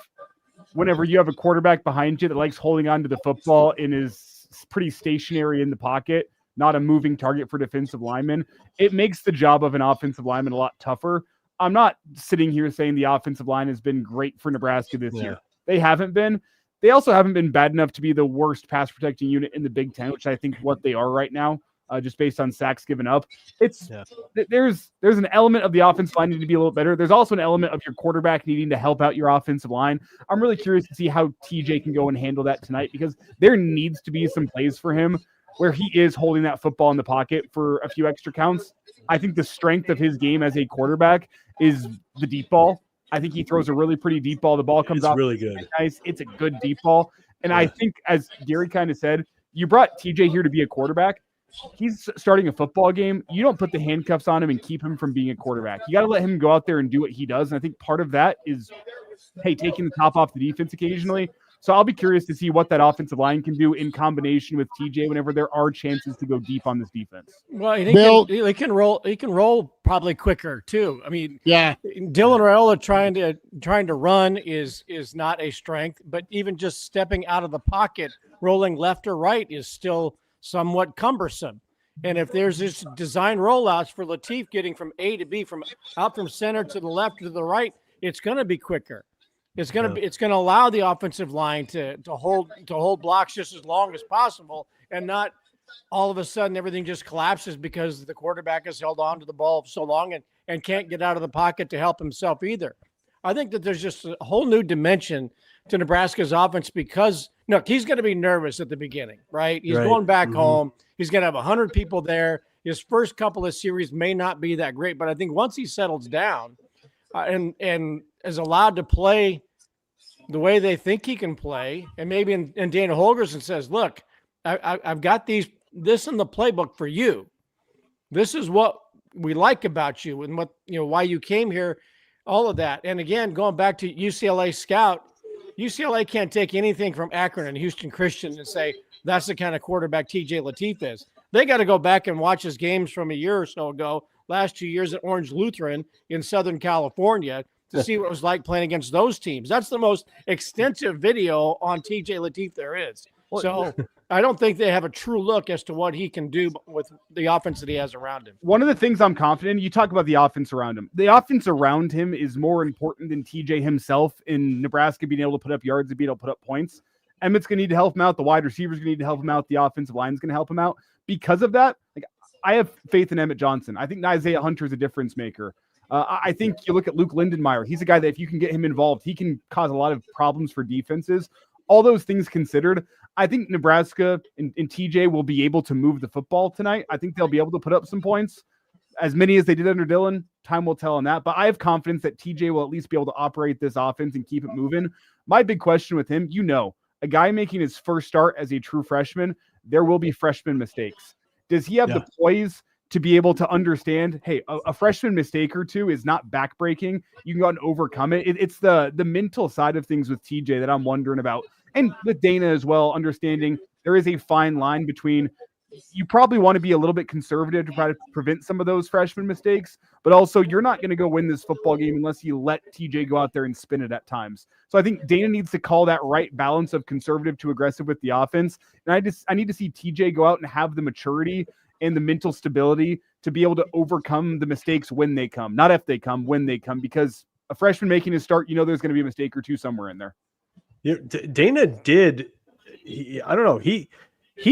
whenever you have a quarterback behind you that likes holding on to the football and is pretty stationary in the pocket, not a moving target for defensive linemen. It makes the job of an offensive lineman a lot tougher. I'm not sitting here saying the offensive line has been great for Nebraska this year. They haven't been. They also haven't been bad enough to be the worst pass protecting unit in the Big Ten, which I think what they are right now, just based on sacks given up. There's an element of the offensive line needing to be a little better. There's also an element of your quarterback needing to help out your offensive line. I'm really curious to see how TJ can go and handle that tonight, because there needs to be some plays for him where he is holding that football in the pocket for a few extra counts. I think the strength of his game as a quarterback is the deep ball. I think he throws a really pretty deep ball. The ball comes off really good. Nice. It's a good deep ball. And I think, as Gary kind of said, you brought TJ here to be a quarterback. He's starting a football game. You don't put the handcuffs on him and keep him from being a quarterback. You got to let him go out there and do what he does. And I think part of that is, hey, taking the top off the defense occasionally. So I'll be curious to see what that offensive line can do in combination with TJ whenever there are chances to go deep on this defense. Well, he can roll. He can roll probably quicker too. I mean, Dylan Raiola trying to run is not a strength, but even just stepping out of the pocket, rolling left or right is still somewhat cumbersome. And if there's this design rollouts for Latif getting from A to B, from out from center to the left or to the right, it's going to be quicker. It's going to allow the offensive line to hold blocks just as long as possible, and not all of a sudden everything just collapses because the quarterback has held on to the ball so long and can't get out of the pocket to help himself either. I think that there's just a whole new dimension to Nebraska's offense because, look, he's going to be nervous at the beginning, right? He's going back home. He's going to have 100 people there. His first couple of series may not be that great, but I think once he settles down and is allowed to play the way they think he can play, and maybe and Dana Holgorsen says, look, I've got this in the playbook for you. This is what we like about you and what, why you came here, all of that. And again, going back to UCLA scout, UCLA can't take anything from Akron and Houston Christian and say that's the kind of quarterback TJ Latif is. They got to go back and watch his games from a year or so ago, last 2 years at Orange Lutheran in Southern California, to see what it was like playing against those teams. That's the most extensive video on TJ Latif there is. So I don't think they have a true look as to what he can do with the offense that he has around him. One of the things I'm confident in, you talk about the offense around him. The offense around him is more important than TJ himself in Nebraska being able to put up yards and being able to put up points. Emmett's going to need to help him out. The wide receivers going to need to help him out. The offensive line is going to help him out. Because of that, I have faith in Emmett Johnson. I think Isaiah Hunter is a difference maker. I think you look at Luke Lindenmeyer. He's a guy that if you can get him involved, he can cause a lot of problems for defenses. All those things considered, I think Nebraska and TJ will be able to move the football tonight. I think they'll be able to put up some points, as many as they did under Dylan. Time will tell on that. But I have confidence that TJ will at least be able to operate this offense and keep it moving. My big question with him, a guy making his first start as a true freshman, there will be freshman mistakes. Does he have the poise to be able to understand, hey, a freshman mistake or two is not backbreaking. You can go out and overcome it. It's the mental side of things with TJ that I'm wondering about. And with Dana as well, understanding there is a fine line between you probably want to be a little bit conservative to try to prevent some of those freshman mistakes, but also you're not going to go win this football game unless you let TJ go out there and spin it at times. So I think Dana needs to call that right balance of conservative to aggressive with the offense. And I need to see TJ go out and have the maturity and the mental stability to be able to overcome the mistakes when they come, not if they come, when they come, because a freshman making his start, there's going to be a mistake or two somewhere in there. Dana did. He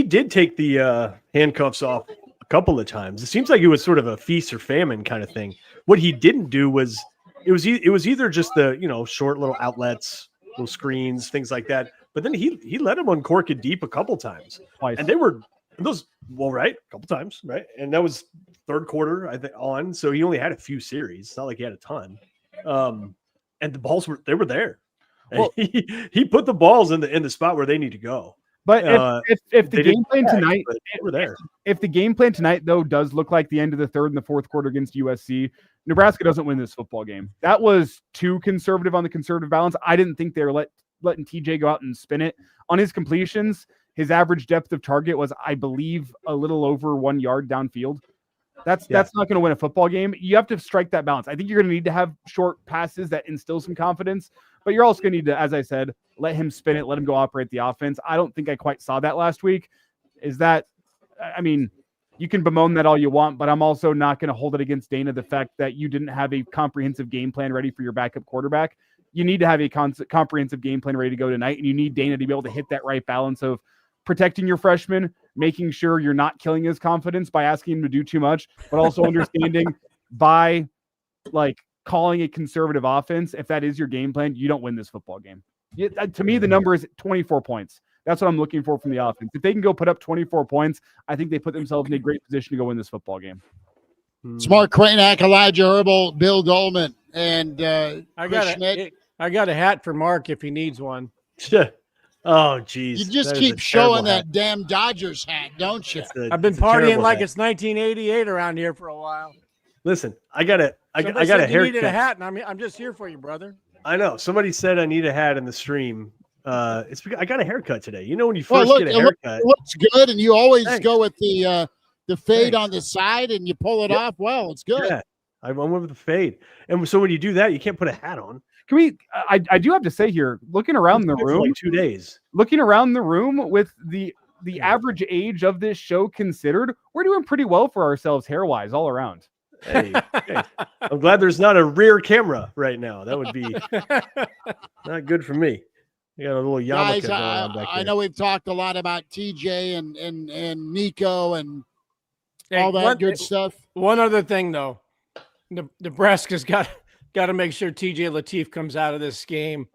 did take the handcuffs off a couple of times. It seems like it was sort of a feast or famine kind of thing. What he didn't do was it was either just the short little outlets, little screens, things like that. But then he let him uncork it deep a couple times, twice, and they were those a couple times, right? And that was third quarter, I think, on. So he only had a few series. It's not like he had a ton. And the balls were there. Well, he put the balls in the spot where they need to go. But if the game plan tonight, we're there. If the game plan tonight though does look like the end of the third and the fourth quarter against USC, Nebraska doesn't win this football game. That was too conservative on the conservative balance. I didn't think they were letting TJ go out and spin it on his completions. His average depth of target was, I believe, a little over 1 yard downfield. That's not going to win a football game. You have to strike that balance. I think you're going to need to have short passes that instill some confidence, but you're also going to need to, as I said, let him spin it, let him go operate the offense. I don't think I quite saw that last week. You can bemoan that all you want, but I'm also not going to hold it against Dana, the fact that you didn't have a comprehensive game plan ready for your backup quarterback. You need to have a comprehensive game plan ready to go tonight, and you need Dana to be able to hit that right balance of protecting your freshman, making sure you're not killing his confidence by asking him to do too much, but also understanding by calling a conservative offense. If that is your game plan, you don't win this football game. To me, the number is 24 points. That's what I'm looking for from the offense. If they can go put up 24 points, I think they put themselves in a great position to go win this football game. It's Mark Kraynak, Elijah Herbel, Bill Doleman, and Schmidt. I got a hat for Mark if he needs one. Oh, geez. You just keep showing that damn Dodgers hat, don't you? I've been partying like it's 1988 around here for a while. Listen, I got a haircut. You needed a hat, and I'm just here for you, brother. I know. Somebody said I need a hat in the stream. It's because I got a haircut today. You know, when you first get a haircut, it looks good, and you always go with the fade on the side, and you pull it off. Well, it's good. Yeah, I went with the fade, and so when you do that, you can't put a hat on. Can we? I do have to say here, looking around the room, like 2 days. Looking around the room with the average age of this show considered, we're doing pretty well for ourselves hair wise all around. Hey, I'm glad there's not a rear camera right now. That would be not good for me. You got a little yarmulke going on back I there. know we've talked a lot about TJ and Nico and all that good stuff. One other thing, though, Nebraska's got to make sure TJ Lateef comes out of this game.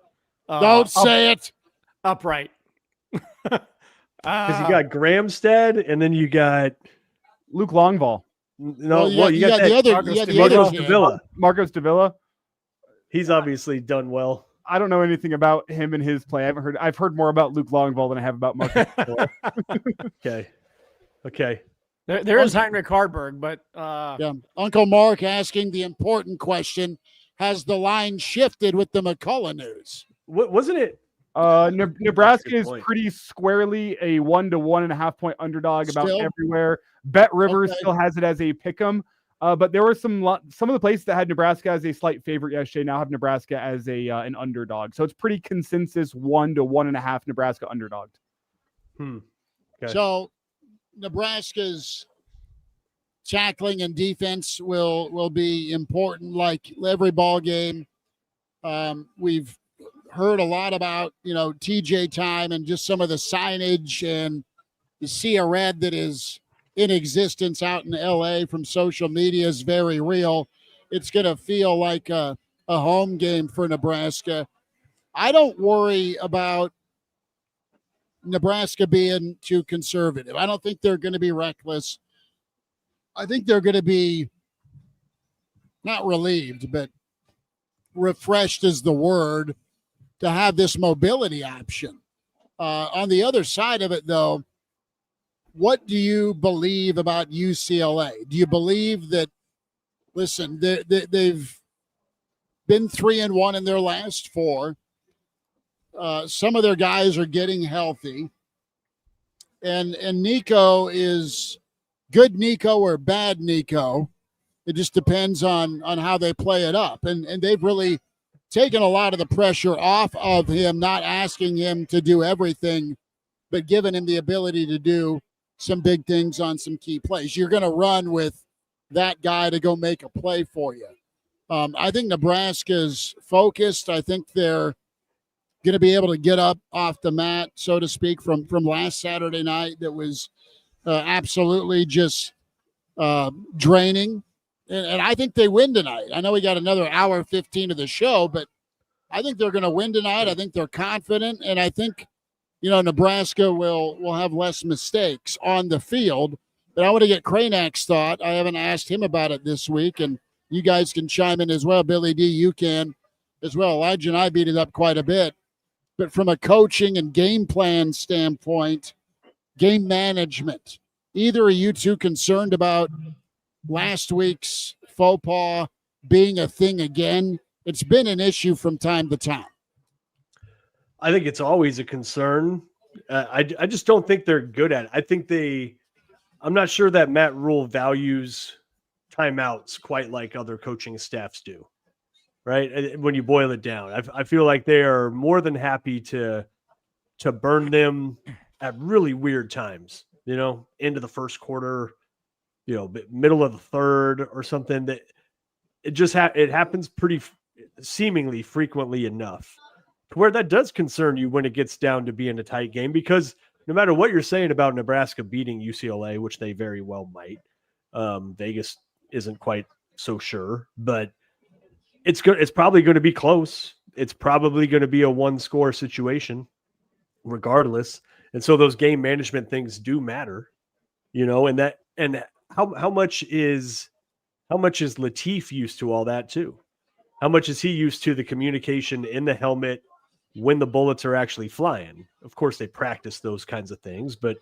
Don't say it. Upright. Because you got Gramstead, and then you got Luke Longvall. No, you got the other Marcos Davila. Marcos Davila. He's obviously done well. I don't know anything about him and his play. I've heard more about Luke Longvall than I have about Marcus. Okay. There is Heinrich Harburg, but Uncle Mark asking the important question: has the line shifted with the McCullough news? Wasn't it? Nebraska is pretty squarely a 1 to 1.5 point underdog about everywhere. Bet Rivers still has it as a pick'em, but there were some of the places that had Nebraska as a slight favorite yesterday now have Nebraska as an underdog. So it's pretty consensus 1 to 1.5 Nebraska underdogged. Okay. So Nebraska's tackling and defense will be important, like every ball game. We've heard a lot about TJ time and just some of the signage and the sea of red that is in existence out in LA from social media is very real. It's going to feel like a home game for Nebraska. I don't worry about Nebraska being too conservative. I don't think they're going to be reckless. I think they're going to be not relieved, but refreshed is the word, to have this mobility option. On the other side of it, though, what do you believe about UCLA? Do you believe that, listen, they've been 3-1 in their last 4. Some of their guys are getting healthy. And Nico is good Nico or bad Nico. It just depends on how they play it up. And they've really taken a lot of the pressure off of him, not asking him to do everything, but giving him the ability to do some big things on some key plays. You're going to run with that guy to go make a play for you. I think Nebraska's focused. I think they're going to be able to get up off the mat, so to speak, from last Saturday night that was absolutely just draining. And I think they win tonight. I know we got another hour 15 of the show, but I think they're going to win tonight. I think they're confident, and I think, Nebraska will have less mistakes on the field. But I want to get Kraynak's thought. I haven't asked him about it this week, and you guys can chime in as well. Billy D, you can as well. Elijah and I beat it up quite a bit. But from a coaching and game plan standpoint, game management, either are you two concerned about last week's faux pas being a thing again? It's been an issue from time to time. I think it's always a concern. I just don't think they're good at it. I think I'm not sure that Matt Rule values timeouts quite like other coaching staffs do, right? When you boil it down, I feel like they are more than happy to burn them at really weird times, into the first quarter, middle of the third or something. That it happens pretty seemingly frequently enough to where that does concern you when it gets down to being a tight game, because no matter what you're saying about Nebraska beating UCLA, which they very well might, Vegas isn't quite so sure, but it's probably going to be close. It's probably going to be a one-score situation regardless. And so those game management things do matter, and how much is Latif used to all that too? How much is he used to the communication in the helmet when the bullets are actually flying? Of course, they practice those kinds of things, but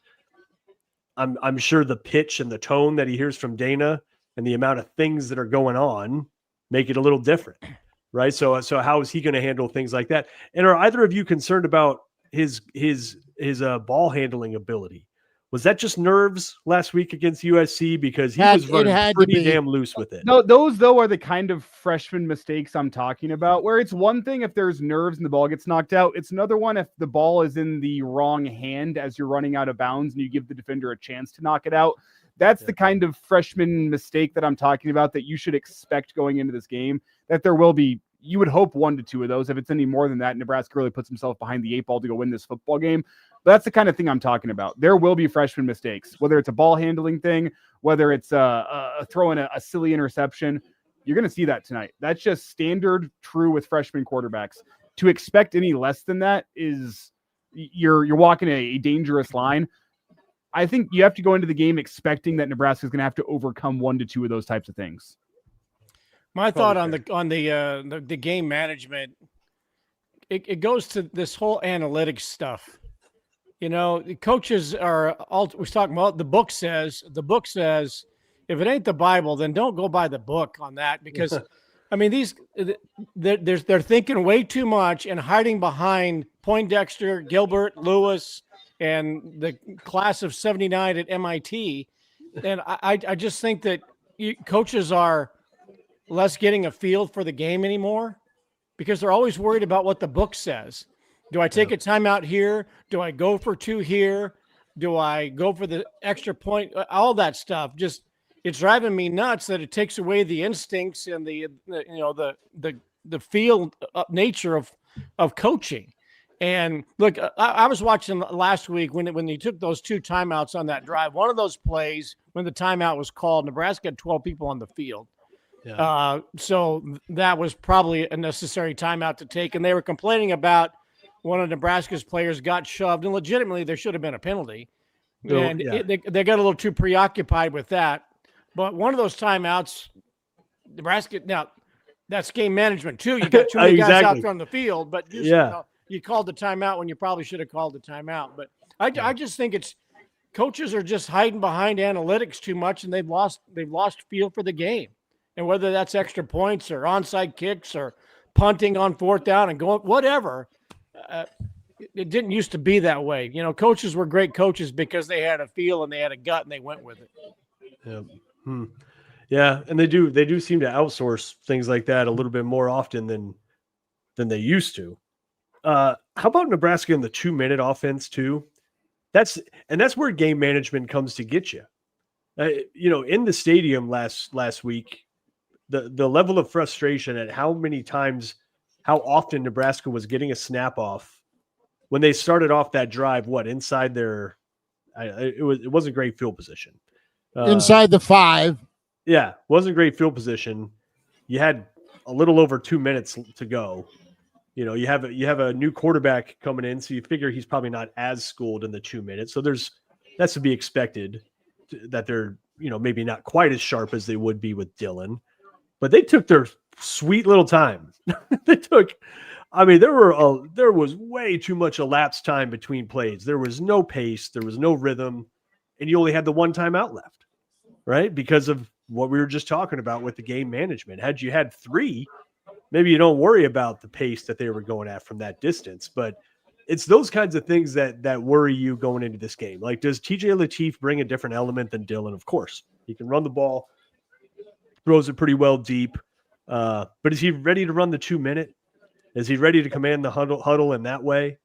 I'm sure the pitch and the tone that he hears from Dana and the amount of things that are going on make it a little different, right? So how is he going to handle things like that? And are either of you concerned about his ball handling ability? Was that just nerves last week against USC? Because he was running pretty damn loose with it. No, those, though, are the kind of freshman mistakes I'm talking about, where it's one thing if there's nerves and the ball gets knocked out. It's another one if the ball is in the wrong hand as you're running out of bounds and you give the defender a chance to knock it out. That's the kind of freshman mistake that I'm talking about that you should expect going into this game, that there will be. You would hope 1 to 2 of those. If it's any more than that, Nebraska really puts himself behind the 8 ball to go win this football game. But that's the kind of thing I'm talking about. There will be freshman mistakes, whether it's a ball handling thing, whether it's throwing a silly interception. You're going to see that tonight. That's just standard, true with freshman quarterbacks. To expect any less than that is you're walking a dangerous line. I think you have to go into the game expecting that Nebraska is going to have to overcome 1 to 2 of those types of things. My thought on the game management, it goes to this whole analytics stuff. The coaches are all we're talking about. The book says if it ain't the Bible, then don't go by the book on that, because I mean they're thinking way too much and hiding behind Poindexter, Gilbert, Lewis, and the class of '79 at MIT. And I just think that coaches are less getting a feel for the game anymore, because they're always worried about what the book says. Do I take a timeout here? Do I go for 2 here? Do I go for the extra point? All that stuff. Just, it's driving me nuts that it takes away the instincts and the field nature of coaching. And look, I was watching last week when he took those 2 timeouts on that drive. One of those plays, when the timeout was called, Nebraska had 12 people on the field. Yeah. So that was probably a necessary timeout to take. And they were complaining about one of Nebraska's players got shoved, and legitimately there should have been a penalty. And they got a little too preoccupied with that. But one of those timeouts, Nebraska, now that's game management too. You got too many guys out there on the field, but you called the timeout when you probably should have called the timeout. But I just think it's coaches are just hiding behind analytics too much, and they've lost feel for the game. And whether that's extra points or onside kicks or punting on 4th down and going, whatever, it didn't used to be that way. Coaches were great coaches because they had a feel and they had a gut and they went with it. Yeah. Yeah. And they do seem to outsource things like that a little bit more often than they used to. How about Nebraska in the 2-minute offense too? That's where game management comes to get you. In the stadium last week, the level of frustration at how often Nebraska was getting a snap off when they started off that drive, inside their, it wasn't great field position. Inside the 5. Yeah, wasn't great field position. You had a little over 2 minutes to go. You know, you have a new quarterback coming in, so you figure he's probably not as schooled in the 2 minutes. So that's to be expected that they're, you know, maybe not quite as sharp as they would be with Dylan. But they took their sweet little time. There was way too much elapsed time between plays. There was no pace, there was no rhythm, and you only had the one timeout left, right? Because of what we were just talking about with the game management. Had you had 3, maybe you don't worry about the pace that they were going at from that distance, but it's those kinds of things that worry you going into this game. Like, does TJ Lateef bring a different element than Dylan? Of course. He can run the ball, throws it pretty well deep. But is he ready to run the 2 minute? Is he ready to command the huddle in that way?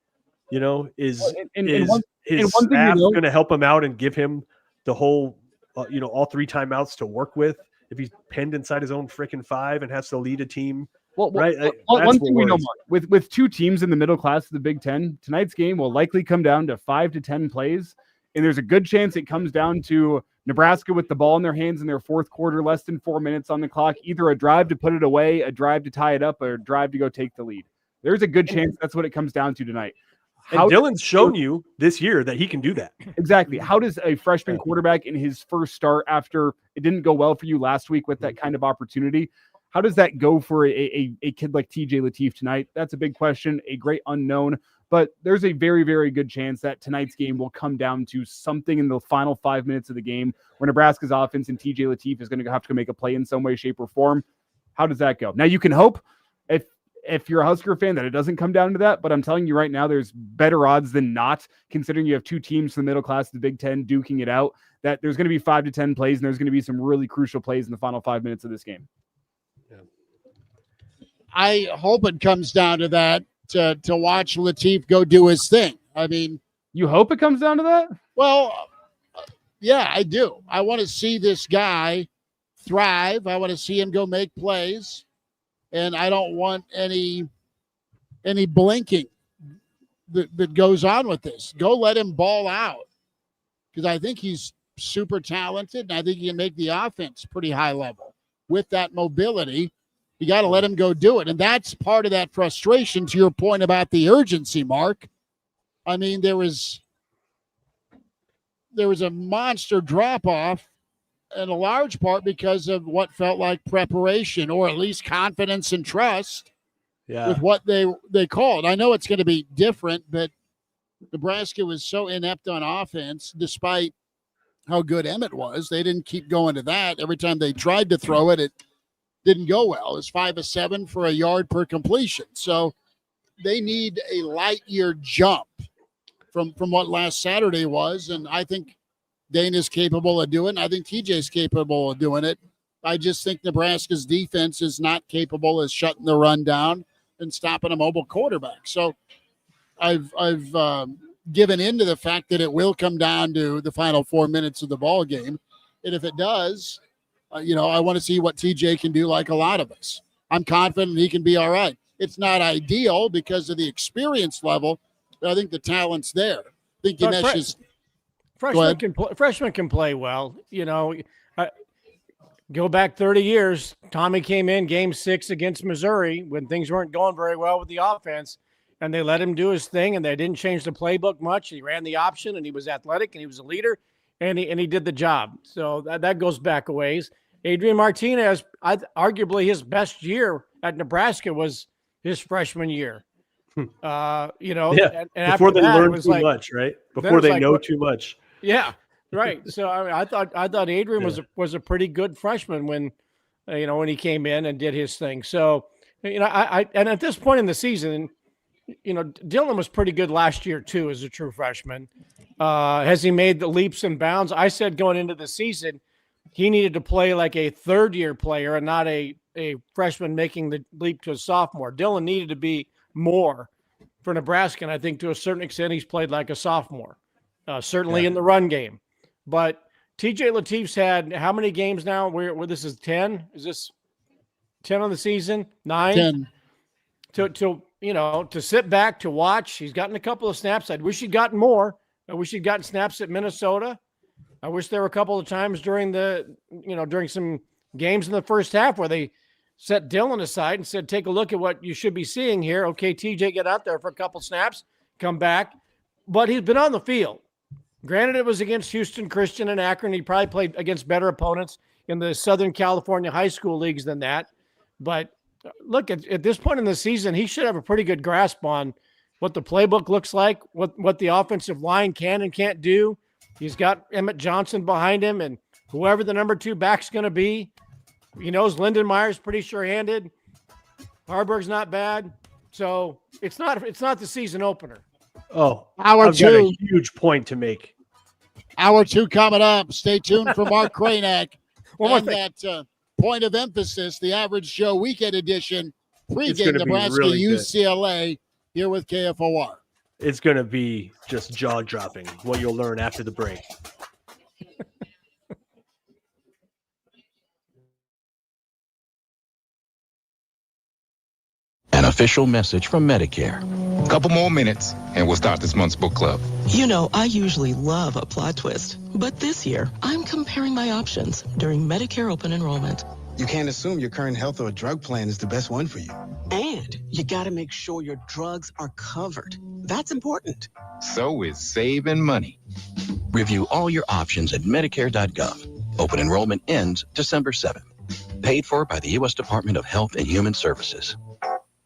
You know, is his staff going to help him out and give him the whole, all 3 timeouts to work with if he's pinned inside his own freaking 5 and has to lead a team? Right. One thing we know, Mark, with 2 teams in the middle class of the Big Ten, tonight's game will likely come down to 5 to 10 plays. And there's a good chance it comes down to Nebraska with the ball in their hands in their fourth quarter, less than 4 minutes on the clock, either a drive to put it away, a drive to tie it up, or a drive to go take the lead. There's a good chance that's what it comes down to tonight. And Dylan's shown you this year that he can do that. Exactly. How does a freshman quarterback in his first start after it didn't go well for you last week with that kind of opportunity, how does that go for a kid like TJ Lateef tonight? That's a big question, a great unknown. But there's a very, very good chance that tonight's game will come down to something in the final 5 minutes of the game where Nebraska's offense and TJ Lateef is going to have to make a play in some way, shape, or form. How does that go? Now, you can hope if you're a Husker fan that it doesn't come down to that, but I'm telling you right now, there's better odds than not, considering you have 2 teams from the middle class of the Big Ten duking it out, that there's going to be 5 to 10 plays, and there's going to be some really crucial plays in the final 5 minutes of this game. Yeah. I hope it comes down to that. To watch Lateef go do his thing. I mean, you hope it comes down to that? Well, yeah, I do. I want to see this guy thrive. I want to see him go make plays, and I don't want any blinking that goes on with this. Go let him ball out, because I think he's super talented, and I think he can make the offense pretty high level with that mobility. You got to let him go do it. And that's part of that frustration, to your point about the urgency, Mark. I mean, there was a monster drop-off, in a large part because of what felt like preparation, or at least confidence and trust with what they called. I know it's going to be different, but Nebraska was so inept on offense, despite how good Emmett was. They didn't keep going to that. Every time they tried to throw it, it didn't go well. It was 5 of 7 for a yard per completion. So they need a light year jump from what last Saturday was. And I think Dana's capable of doing it. I think TJ's capable of doing it. I just think Nebraska's defense is not capable of shutting the run down and stopping a mobile quarterback. So I've given in to the fact that it will come down to the final 4 minutes of the ball game. And if it does, I want to see what TJ can do, like a lot of us. I'm confident he can be all right. It's not ideal because of the experience level, but I think the talent's there. I think Ganesh Freshmen can play well. Go back 30 years. Tommy came in game 6 against Missouri when things weren't going very well with the offense, and they let him do his thing, and they didn't change the playbook much. He ran the option, and he was athletic, and he was a leader, and he did the job. So that goes back a ways. Adrian Martinez, arguably his best year at Nebraska was his freshman year. And before they learn too much, right? Before they know too much. Yeah, right. So I thought Adrian was a pretty good freshman when he came in and did his thing. So and at this point in the season, Dylan was pretty good last year too as a true freshman. Has he made the leaps and bounds? I said going into the season, he needed to play like a third-year player and not a freshman making the leap to a sophomore. Dylan needed to be more for Nebraska, and I think to a certain extent he's played like a sophomore, certainly in the run game. But TJ Lateef's had how many games now where this is 10? Is this 10 on the season? 9? 10. To sit back, to watch. He's gotten a couple of snaps. I wish he'd gotten more. I wish he'd gotten snaps at Minnesota. I wish there were a couple of times during some games in the first half where they set Dillon aside and said, take a look at what you should be seeing here. Okay, TJ, get out there for a couple snaps, come back. But he's been on the field. Granted, it was against Houston Christian and Akron. He probably played against better opponents in the Southern California high school leagues than that. But look, at this point in the season, he should have a pretty good grasp on what the playbook looks like, what the offensive line can and can't do. He's got Emmett Johnson behind him, and whoever the number 2 back's going to be. He knows Lindenmeyer's pretty sure-handed. Harburg's not bad. So it's not the season opener. Oh, Hour I've 2. got a huge point to make. Hour 2 coming up. Stay tuned for Mark Kraynak. One more and thing. that point of emphasis, the Average Joe Weekend Edition, It's pregame gonna be Nebraska really good. UCLA here with KFOR. It's going to be just jaw-dropping what you'll learn after the break. An official message from Medicare. Couple more minutes, and we'll start this month's book club. You know, I usually love a plot twist, but this year, I'm comparing my options during Medicare open enrollment. You can't assume your current health or drug plan is the best one for you. And you gotta make sure your drugs are covered. That's important. So is saving money. Review all your options at Medicare.gov. Open enrollment ends December 7th. Paid for by the U.S. Department of Health and Human Services.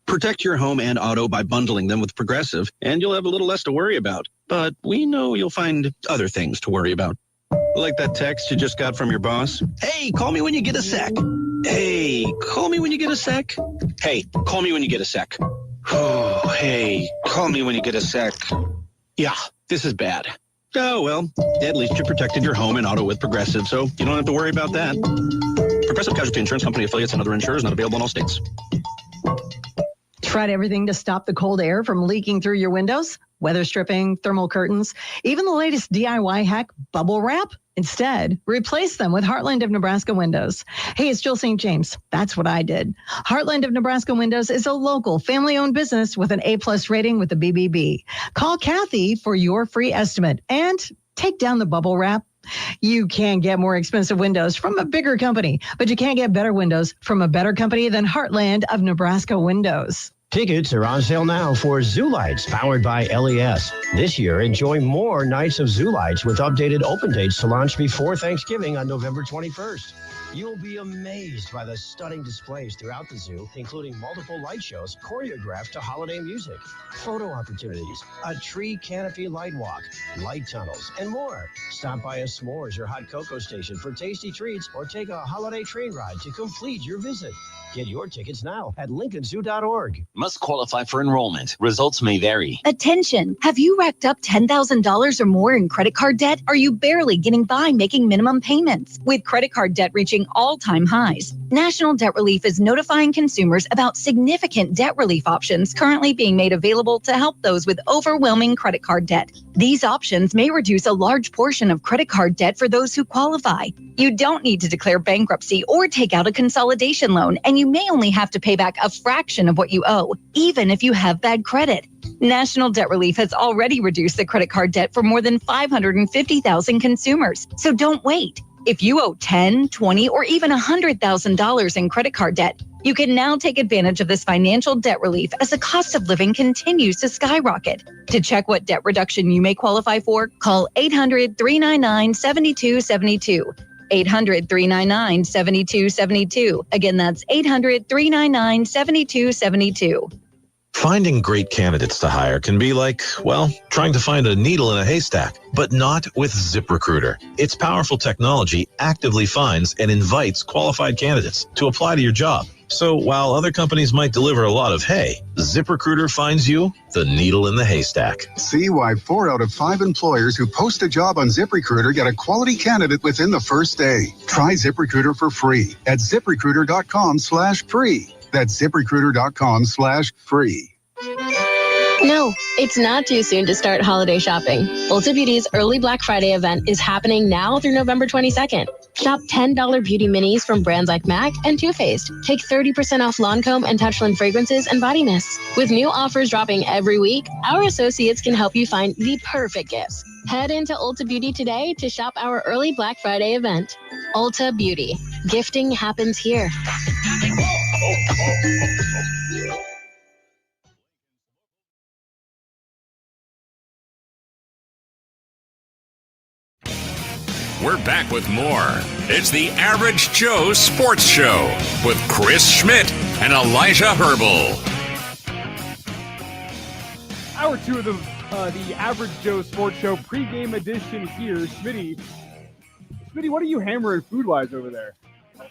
Protect your home and auto by bundling them with Progressive, and you'll have a little less to worry about. But we know you'll find other things to worry about. Like that text you just got from your boss. Hey, call me when you get a sec. Hey, call me when you get a sec. Hey, call me when you get a sec. Oh, hey, call me when you get a sec. Yeah, this is bad. Oh, well, at least you protected your home and auto with Progressive, so you don't have to worry about that. Progressive Casualty Insurance Company affiliates and other insurers not available in all states. Tried everything to stop the cold air from leaking through your windows? Weather stripping, thermal curtains, even the latest DIY hack, bubble wrap? Instead, replace them with Heartland of Nebraska Windows. Hey, it's Jill St. James. That's what I did. Heartland of Nebraska Windows is a local family-owned business with an A+ rating with the BBB. Call Kathy for your free estimate and take down the bubble wrap. You can get more expensive windows from a bigger company, but you can't get better windows from a better company than Heartland of Nebraska Windows. Tickets are on sale now for Zoo Lights, powered by LES. This year, enjoy more nights of Zoo Lights with updated open dates to launch before Thanksgiving on November 21st. You'll be amazed by the stunning displays throughout the zoo, including multiple light shows choreographed to holiday music, photo opportunities, a tree canopy light walk, light tunnels, and more. Stop by a s'mores or hot cocoa station for tasty treats or take a holiday train ride to complete your visit. Get your tickets now at lincolnzoo.org. Must qualify for enrollment. Results may vary. Attention! Have you racked up $10,000 or more in credit card debt? Are you barely getting by making minimum payments? With credit card debt reaching all-time highs, National Debt Relief is notifying consumers about significant debt relief options currently being made available to help those with overwhelming credit card debt. These options may reduce a large portion of credit card debt for those who qualify. You don't need to declare bankruptcy or take out a consolidation loan, and you may only have to pay back a fraction of what you owe, even if you have bad credit. National Debt Relief has already reduced the credit card debt for more than 550,000 consumers. So don't wait. If you owe $10,000, $20,000, or even $100,000 in credit card debt, you can now take advantage of this financial debt relief as the cost of living continues to skyrocket. To check what debt reduction you may qualify for, call 800-399-7272. 800-399-7272. Again, that's 800-399-7272. Finding great candidates to hire can be like, well, trying to find a needle in a haystack, but not with ZipRecruiter. Its powerful technology actively finds and invites qualified candidates to apply to your job. So while other companies might deliver a lot of hay, ZipRecruiter finds you the needle in the haystack. See why 4 out of 5 employers who post a job on ZipRecruiter get a quality candidate within the first day. Try ZipRecruiter for free at ZipRecruiter.com/free. That's ZipRecruiter.com/free. No, it's not too soon to start holiday shopping. Ulta Beauty's early Black Friday event is happening now through November 22nd. Shop $10 beauty minis from brands like MAC and Too Faced. Take 30% off Lancome and Touchland fragrances and body mists. With new offers dropping every week, our associates can help you find the perfect gifts. Head into Ulta Beauty today to shop our early Black Friday event. Ulta Beauty. Gifting happens here. We're back with more. It's the Average Joe Sports Show with Chris Schmidt and Elijah Herbel. Hour 2 of the Average Joe Sports Show pregame edition here. Smitty, what are you hammering food-wise over there?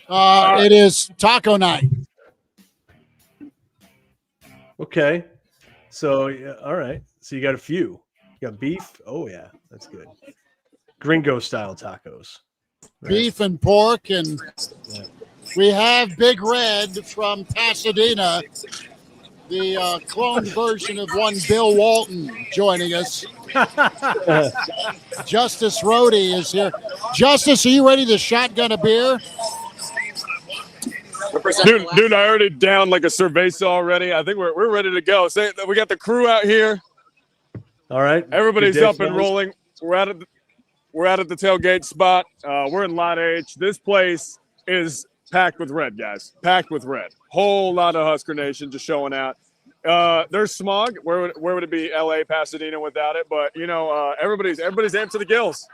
It is taco night. Okay. So, all right. So you got a few. You got beef. Oh, yeah. That's good. Gringo-style tacos. Beef and pork, and we have Big Red from Pasadena, the cloned version of one Bill Walton, joining us. Justice Rhody is here. Justice, are you ready to shotgun a beer? Dude, I already downed like a cerveza already. I think we're ready to go. Say we got the crew out here. All right. Everybody's up and rolling. We're out at the tailgate spot. We're in Lot H. This place is packed with red, guys. Packed with red. Whole lot of Husker Nation just showing out. There's smog. Where would it be? LA, Pasadena without it? But everybody's amped to the gills.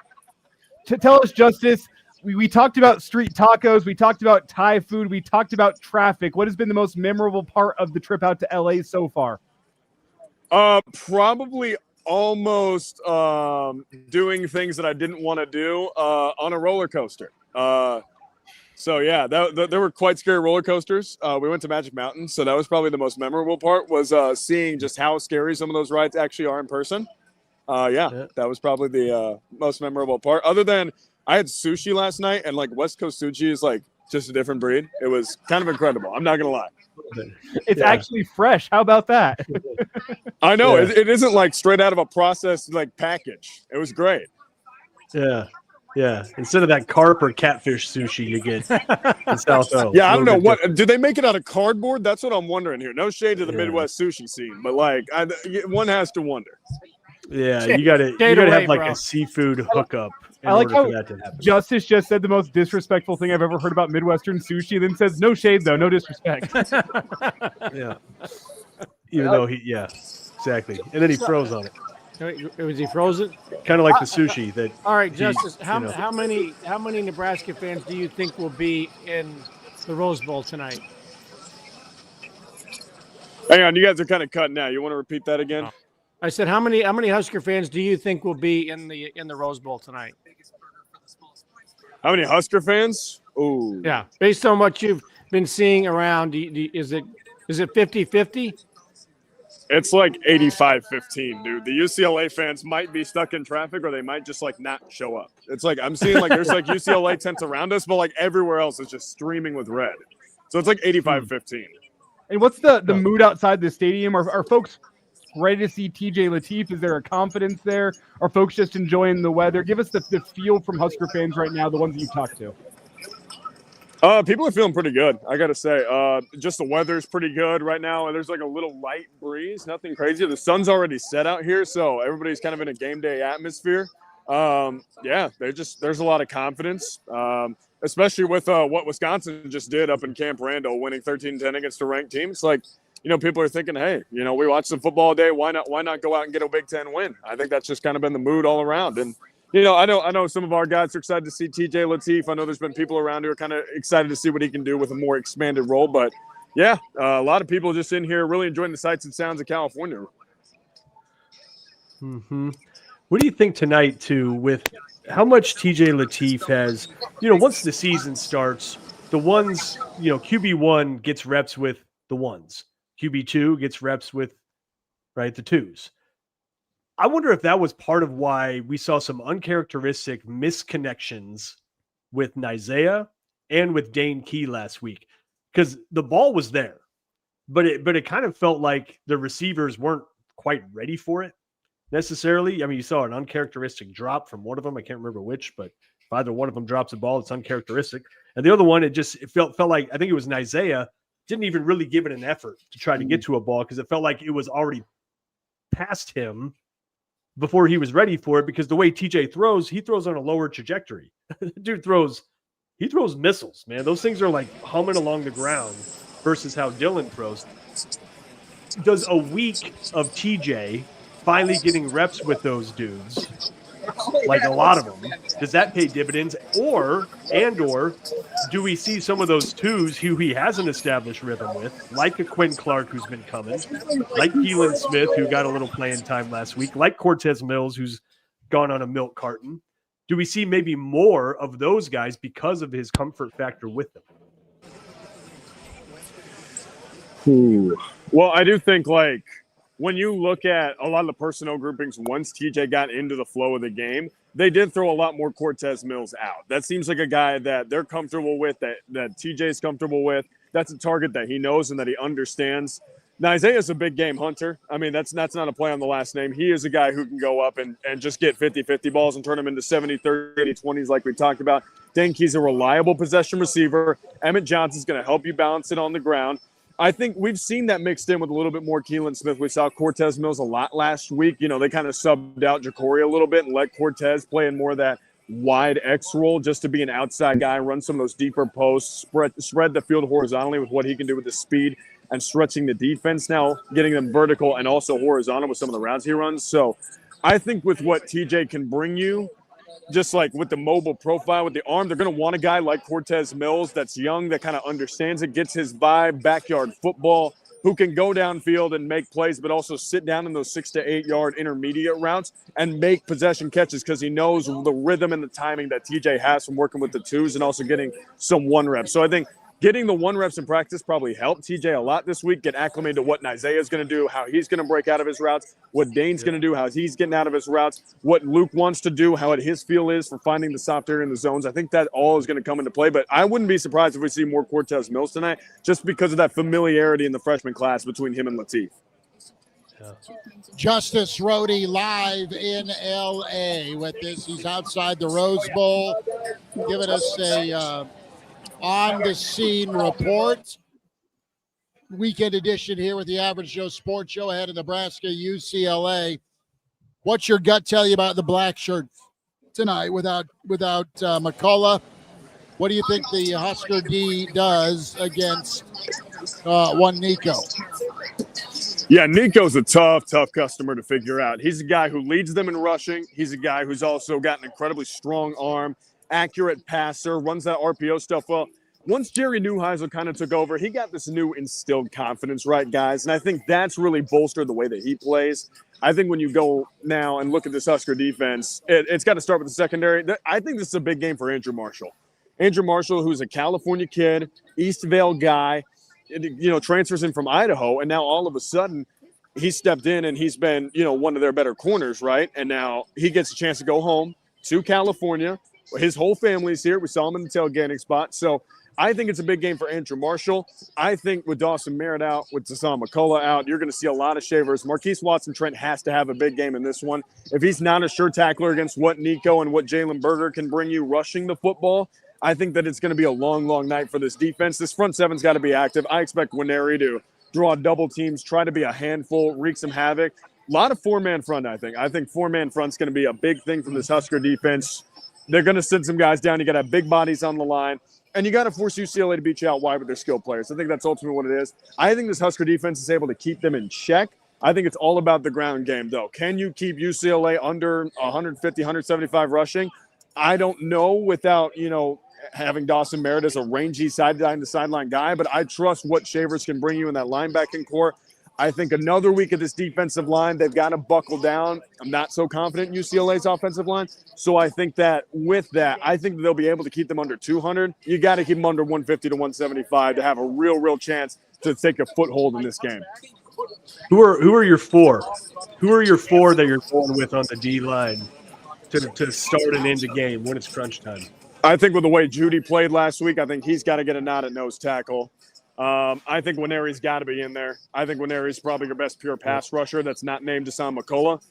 To tell us, Justice, we talked about street tacos. We talked about Thai food. We talked about traffic. What has been the most memorable part of the trip out to LA so far? Probably almost doing things that I didn't want to do on a roller coaster. So yeah, there were quite scary roller coasters. We went to Magic Mountain, so that was probably the most memorable part, was seeing just how scary some of those rides actually are in person. That was probably the most memorable part. Other than I had sushi last night, and like West Coast sushi is like just a different breed. It was kind of incredible. I'm not gonna lie. It's actually fresh. How about that? I know. It isn't like straight out of a processed like package. It was great. Yeah. Instead of that carp or catfish sushi you get in South O. Yeah, I don't know what. Do they make it out of cardboard? That's what I'm wondering here. No shade to the Midwest sushi scene, but like one has to wonder. Yeah, you got to have like a seafood hookup. I like how Justice just said the most disrespectful thing I've ever heard about Midwestern sushi, then says no shade though, no disrespect. Yeah. Even though exactly. And then he froze on it. Was he frozen? Kind of like the sushi that. All right, Justice. How many Nebraska fans do you think will be in the Rose Bowl tonight? Hang on, you guys are kind of cutting out. You want to repeat that again? I said, how many Husker fans do you think will be in the Rose Bowl tonight? How many Husker fans? Ooh. Yeah, based on what you've been seeing around, is it 50-50? It's like 85-15, dude. The UCLA fans might be stuck in traffic, or they might just like not show up. It's like I'm seeing like there's like UCLA tents around us, but like everywhere else is just streaming with red. So it's like 85-15. And what's the mood outside the stadium? Are folks ready to see TJ Lateef? Is there a confidence there? Are folks just enjoying the weather? Give us the feel from Husker fans right now, the ones that you've talked to. People are feeling pretty good, I gotta say. Just the weather's pretty good right now, and there's like a little light breeze, nothing crazy. The sun's already set out here, so everybody's kind of in a game day atmosphere. There's a lot of confidence, especially with what Wisconsin just did up in Camp Randall, winning 13-10 against a ranked team. It's like, people are thinking, hey, we watch some football all day. Why not go out and get a Big Ten win? I think that's just kind of been the mood all around. And, I know some of our guys are excited to see TJ Lateef. I know there's been people around who are kind of excited to see what he can do with a more expanded role. But, a lot of people just in here really enjoying the sights and sounds of California. Mm-hmm. What do you think tonight, too, with how much TJ Lateef has, once the season starts, the ones, QB1 gets reps with the ones. QB2 gets reps with, the twos. I wonder if that was part of why we saw some uncharacteristic misconnections with Isaiah and with Dane Key last week, because the ball was there, but it kind of felt like the receivers weren't quite ready for it necessarily. I mean, you saw an uncharacteristic drop from one of them. I can't remember which, but if either one of them drops a ball, it's uncharacteristic. And the other one, it felt like, I think it was Isaiah, didn't even really give it an effort to try to get to a ball, because it felt like it was already past him before he was ready for it, because the way TJ throws, he throws on a lower trajectory. The dude throws he throws missiles, man. Those things are like humming along the ground versus how Dylan throws. Does a week of TJ finally getting reps with those dudes, like a lot of them, does that pay dividends? Or do we see some of those twos who he has an established rhythm with, like a Quinn Clark who's been coming, like Keelan Smith who got a little playing time last week, like Cortez Mills who's gone on a milk carton? Do we see maybe more of those guys because of his comfort factor with them? Ooh. Well, I do think, like, when you look at a lot of the personnel groupings, once TJ got into the flow of the game, they did throw a lot more Cortez Mills out. That seems like a guy that they're comfortable with, that TJ's comfortable with. That's a target that he knows and that he understands. Now, Isaiah's a big game hunter. I mean, that's not a play on the last name. He is a guy who can go up and just get 50-50 balls and turn them into 70, 30, 20s like we talked about. Denke's a reliable possession receiver. Emmett Johnson's going to help you balance it on the ground. I think we've seen that mixed in with a little bit more Keelan Smith. We saw Cortez Mills a lot last week. You know, they kind of subbed out Jacory a little bit and let Cortez play in more of that wide X role just to be an outside guy, run some of those deeper posts, spread the field horizontally with what he can do with his speed and stretching the defense now, getting them vertical and also horizontal with some of the routes he runs. So I think with what TJ can bring you, just like with the mobile profile, with the arm, they're going to want a guy like Cortez Mills that's young, that kind of understands it, gets his vibe, backyard football, who can go downfield and make plays, but also sit down in those 6 to 8 yard intermediate routes and make possession catches because he knows the rhythm and the timing that TJ has from working with the twos and also getting some one reps. So I think getting the one reps in practice probably helped TJ a lot this week, get acclimated to what Isaiah's going to do, how he's going to break out of his routes, what Dane's going to do, how he's getting out of his routes, what Luke wants to do, how his feel is for finding the soft area in the zones. I think that all is going to come into play, but I wouldn't be surprised if we see more Cortez Mills tonight just because of that familiarity in the freshman class between him and Latif. Yeah. Justice Rhody live in L.A. with this. He's outside the Rose Bowl, giving us a on-the-scene report. Weekend edition here with the Average Joe Sports Show ahead of Nebraska UCLA. What's your gut tell you about the black shirts tonight without McCullough? What do you think the Husker D does against one Nico? Yeah, Nico's a tough customer to figure out. He's a guy who leads them in rushing. He's a guy who's also got an incredibly strong arm, accurate passer, runs that RPO stuff well. Once Jerry Neuheisel kind of took over, he got this new instilled confidence, right, guys? And I think that's really bolstered the way that he plays. I think when you go now and look at this Husker defense, it's got to start with the secondary. I think this is a big game for Andrew Marshall. Andrew Marshall, who's a California kid, Eastvale guy, transfers in from Idaho, and now all of a sudden he stepped in and he's been, one of their better corners, right? And now he gets a chance to go home to California. His whole family's here. We saw him in the tailgating spot. So I think it's a big game for Andrew Marshall. I think with Dawson Merritt out, with Tassan McCullough out, you're going to see a lot of shavers. Marquise Watson-Trent has to have a big game in this one. If he's not a sure tackler against what Nico and what Jalen Berger can bring you rushing the football, I think that it's going to be a long, long night for this defense. This front seven's got to be active. I expect Winery to draw double teams, try to be a handful, wreak some havoc. A lot of four-man front, I think. I think four-man front's going to be a big thing from this Husker defense. They're going to send some guys down. You got to have big bodies on the line. And you got to force UCLA to beat you out wide with their skill players. I think that's ultimately what it is. I think this Husker defense is able to keep them in check. I think it's all about the ground game, though. Can you keep UCLA under 150, 175 rushing? I don't know without, having Dawson Merritt as a rangy sideline-to-sideline guy, but I trust what Shavers can bring you in that linebacking core. I think another week of this defensive line, they've got to buckle down. I'm not so confident in UCLA's offensive line. So I think that with that, I think they'll be able to keep them under 200. You got to keep them under 150 to 175 to have a real chance to take a foothold in this game. Who are your four? Who are your four that you're going with on the D line to start and end the game when it's crunch time? I think with the way Judy played last week, I think he's got to get a nod at nose tackle. I think Winery's got to be in there. I think Winery's probably your best pure pass rusher that's not named Tassan McCullough.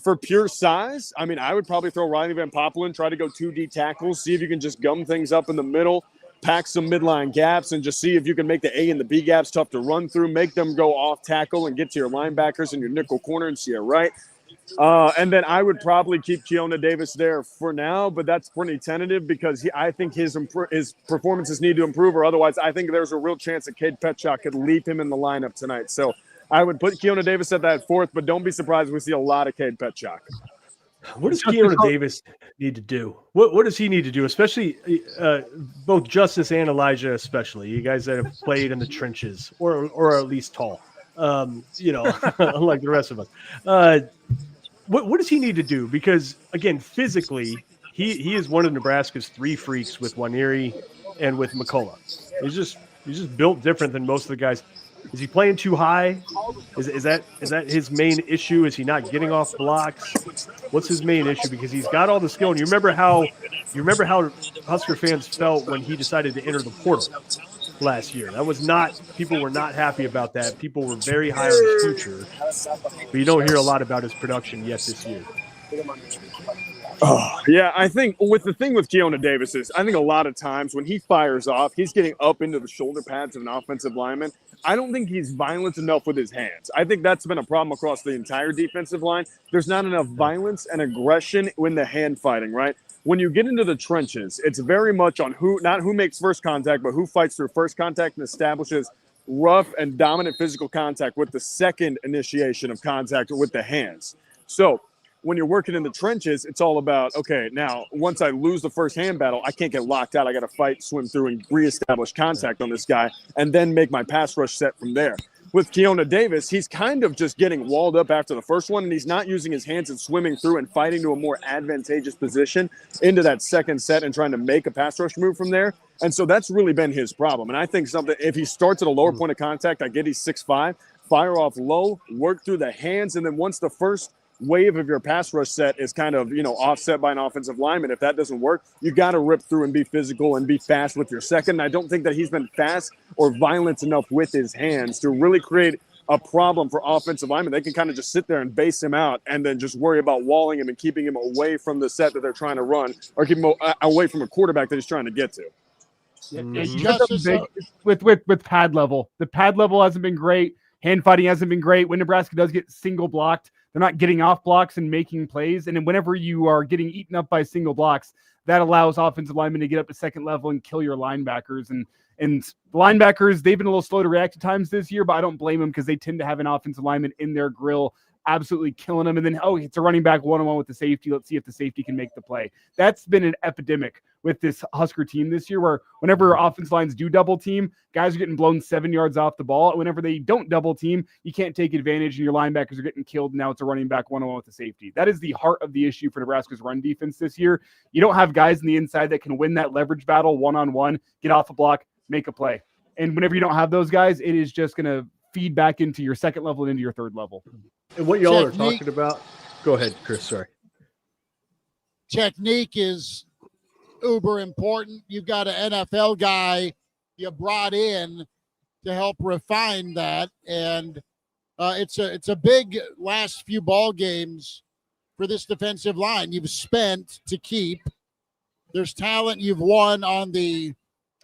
For pure size, I would probably throw Riley Van Poppelen, try to go 2D tackles, see if you can just gum things up in the middle, pack some midline gaps, and just see if you can make the A and the B gaps tough to run through, make them go off tackle and get to your linebackers and your nickel corner and see it right. And then I would probably keep Keona Davis there for now, but that's pretty tentative because I think his performances need to improve, or otherwise I think there's a real chance that Cade Petchak could leave him in the lineup tonight. So I would put Keona Davis at that fourth, but don't be surprised if we see a lot of Cade Petchak. What does Keona Davis need to do? What does he need to do, especially both Justice and Elijah, especially you guys that have played in the trenches or at least tall, unlike the rest of us. What does he need to do? Because again, physically, he is one of Nebraska's three freaks with Waneri and with McCullough. He's just built different than most of the guys. Is he playing too high? Is that his main issue? Is he not getting off blocks? What's his main issue? Because he's got all the skill. And you remember how Husker fans felt when he decided to enter the portal last year. People were not happy about that. People were very high on his future, but you don't hear a lot about his production yet this year. Oh, yeah, I think with the thing with Keona Davis is I think a lot of times when he fires off, he's getting up into the shoulder pads of an offensive lineman. I don't think he's violent enough with his hands. I think that's been a problem across the entire defensive line. There's not enough violence and aggression in the hand fighting, right? When you get into the trenches, it's very much on not who makes first contact, but who fights through first contact and establishes rough and dominant physical contact with the second initiation of contact with the hands. So when you're working in the trenches, it's all about, okay, now once I lose the first hand battle, I can't get locked out. I got to fight, swim through, and reestablish contact on this guy and then make my pass rush set from there. With Keona Davis, he's kind of just getting walled up after the first one, and he's not using his hands and swimming through and fighting to a more advantageous position into that second set and trying to make a pass rush move from there. And so that's really been his problem. And I think if he starts at a lower point of contact, I get he's 6'5", fire off low, work through the hands, and then once the first wave of your pass rush set is kind of, offset by an offensive lineman. If that doesn't work, you got to rip through and be physical and be fast with your second. And I don't think that he's been fast or violent enough with his hands to really create a problem for offensive linemen. They can kind of just sit there and base him out and then just worry about walling him and keeping him away from the set that they're trying to run or keep him away from a quarterback that he's trying to get to. With pad level. The pad level hasn't been great. Hand fighting hasn't been great. When Nebraska does get single blocked, they're not getting off blocks and making plays. And then whenever you are getting eaten up by single blocks, that allows offensive linemen to get up to second level and kill your linebackers. And linebackers, they've been a little slow to react at times this year, but I don't blame them because they tend to have an offensive lineman in their grill absolutely killing them. And then, it's a running back one-on-one with the safety. Let's see if the safety can make the play. That's been an epidemic with this Husker team this year, where whenever offense lines do double team, guys are getting blown 7 yards off the ball. Whenever they don't double team, you can't take advantage and your linebackers are getting killed. Now it's a running back one-on-one with the safety. That is the heart of the issue for Nebraska's run defense this year. You don't have guys on the inside that can win that leverage battle one-on-one, get off a block, make a play. And whenever you don't have those guys, it is just going to feed back into your second level and into your third level. And what y'all are talking about, go ahead, Chris, sorry. Technique is uber important. You've got an NFL guy you brought in to help refine that, and it's a big last few ball games for this defensive line. You've spent to keep. There's talent you've won on the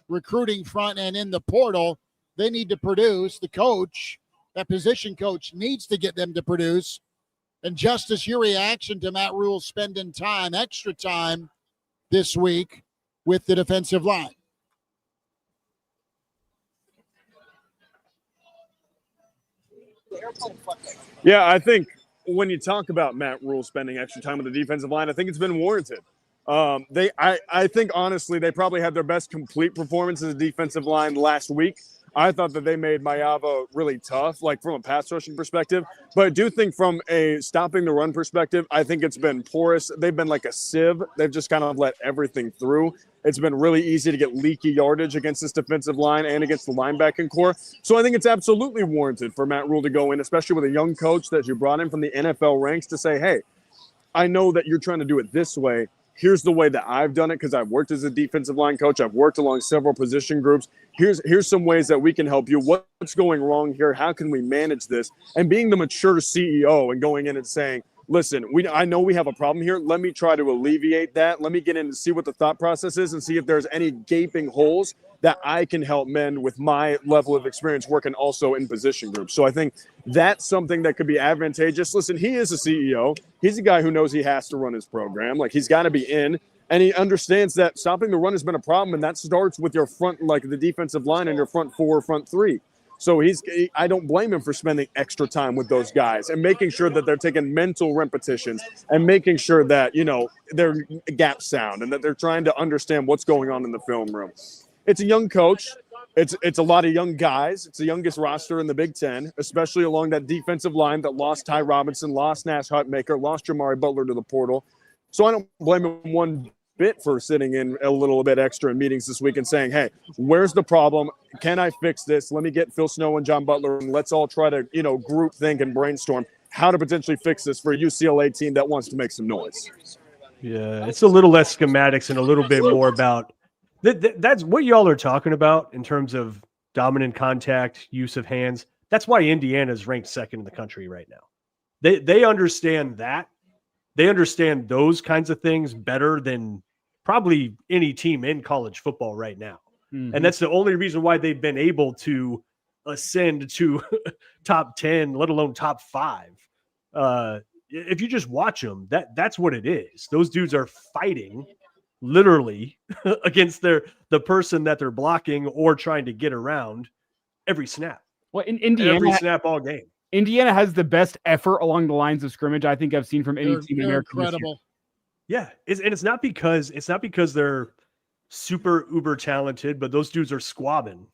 recruiting front and in the portal. They need to produce. The coach, that position coach, needs to get them to produce. And Justice, your reaction to Matt Rhule spending extra time this week with the defensive line? Yeah, I think when you talk about Matt Rhule spending extra time with the defensive line, I think it's been warranted. I think honestly they probably had their best complete performance as a defensive line last week. I thought that they made Mayava really tough, like from a pass rushing perspective. But I do think from a stopping the run perspective, I think it's been porous. They've been like a sieve. They've just kind of let everything through. It's been really easy to get leaky yardage against this defensive line and against the linebacking core. So I think it's absolutely warranted for Matt Rhule to go in, especially with a young coach that you brought in from the NFL ranks, to say, hey, I know that you're trying to do it this way. Here's the way that I've done it because I've worked as a defensive line coach. I've worked along several position groups. Here's some ways that we can help you. What's going wrong here? How can we manage this? And being the mature CEO and going in and saying, listen, I know we have a problem here. Let me try to alleviate that. Let me get in and see what the thought process is and see if there's any gaping holes that I can help mend with my level of experience working also in position groups. So I think that's something that could be advantageous. Listen, he is a CEO. He's a guy who knows he has to run his program. Like, he's got to be in, and he understands that stopping the run has been a problem, and that starts with your front, like the defensive line and your front four, front three. So I don't blame him for spending extra time with those guys and making sure that they're taking mental repetitions and making sure that, you know, they're gap sound and that they're trying to understand what's going on in the film room. It's a young coach. It's a lot of young guys. It's the youngest roster in the Big Ten, especially along that defensive line that lost Ty Robinson, lost Nash Hutmaker, lost Jamari Butler to the portal. So I don't blame him one bit for sitting in a little bit extra in meetings this week and saying, hey, where's the problem? Can I fix this? Let me get Phil Snow and John Butler, and let's all try to, you know, group think and brainstorm how to potentially fix this for a UCLA team that wants to make some noise. Yeah, it's a little less schematics and a little bit more about that's what y'all are talking about in terms of dominant contact, use of hands. That's why Indiana is ranked second in the country right now. They understand that. They understand those kinds of things better than probably any team in college football right now. Mm-hmm. And that's the only reason why they've been able to ascend to top 10, let alone top 5. If you just watch them, that's what it is. Those dudes are fighting literally against the person that they're blocking or trying to get around every snap. Well, in Indiana, every snap all game. Indiana has the best effort along the lines of scrimmage I think I've seen from any team in America. Incredible. Yeah, it's not because they're super uber talented, but those dudes are squabbing.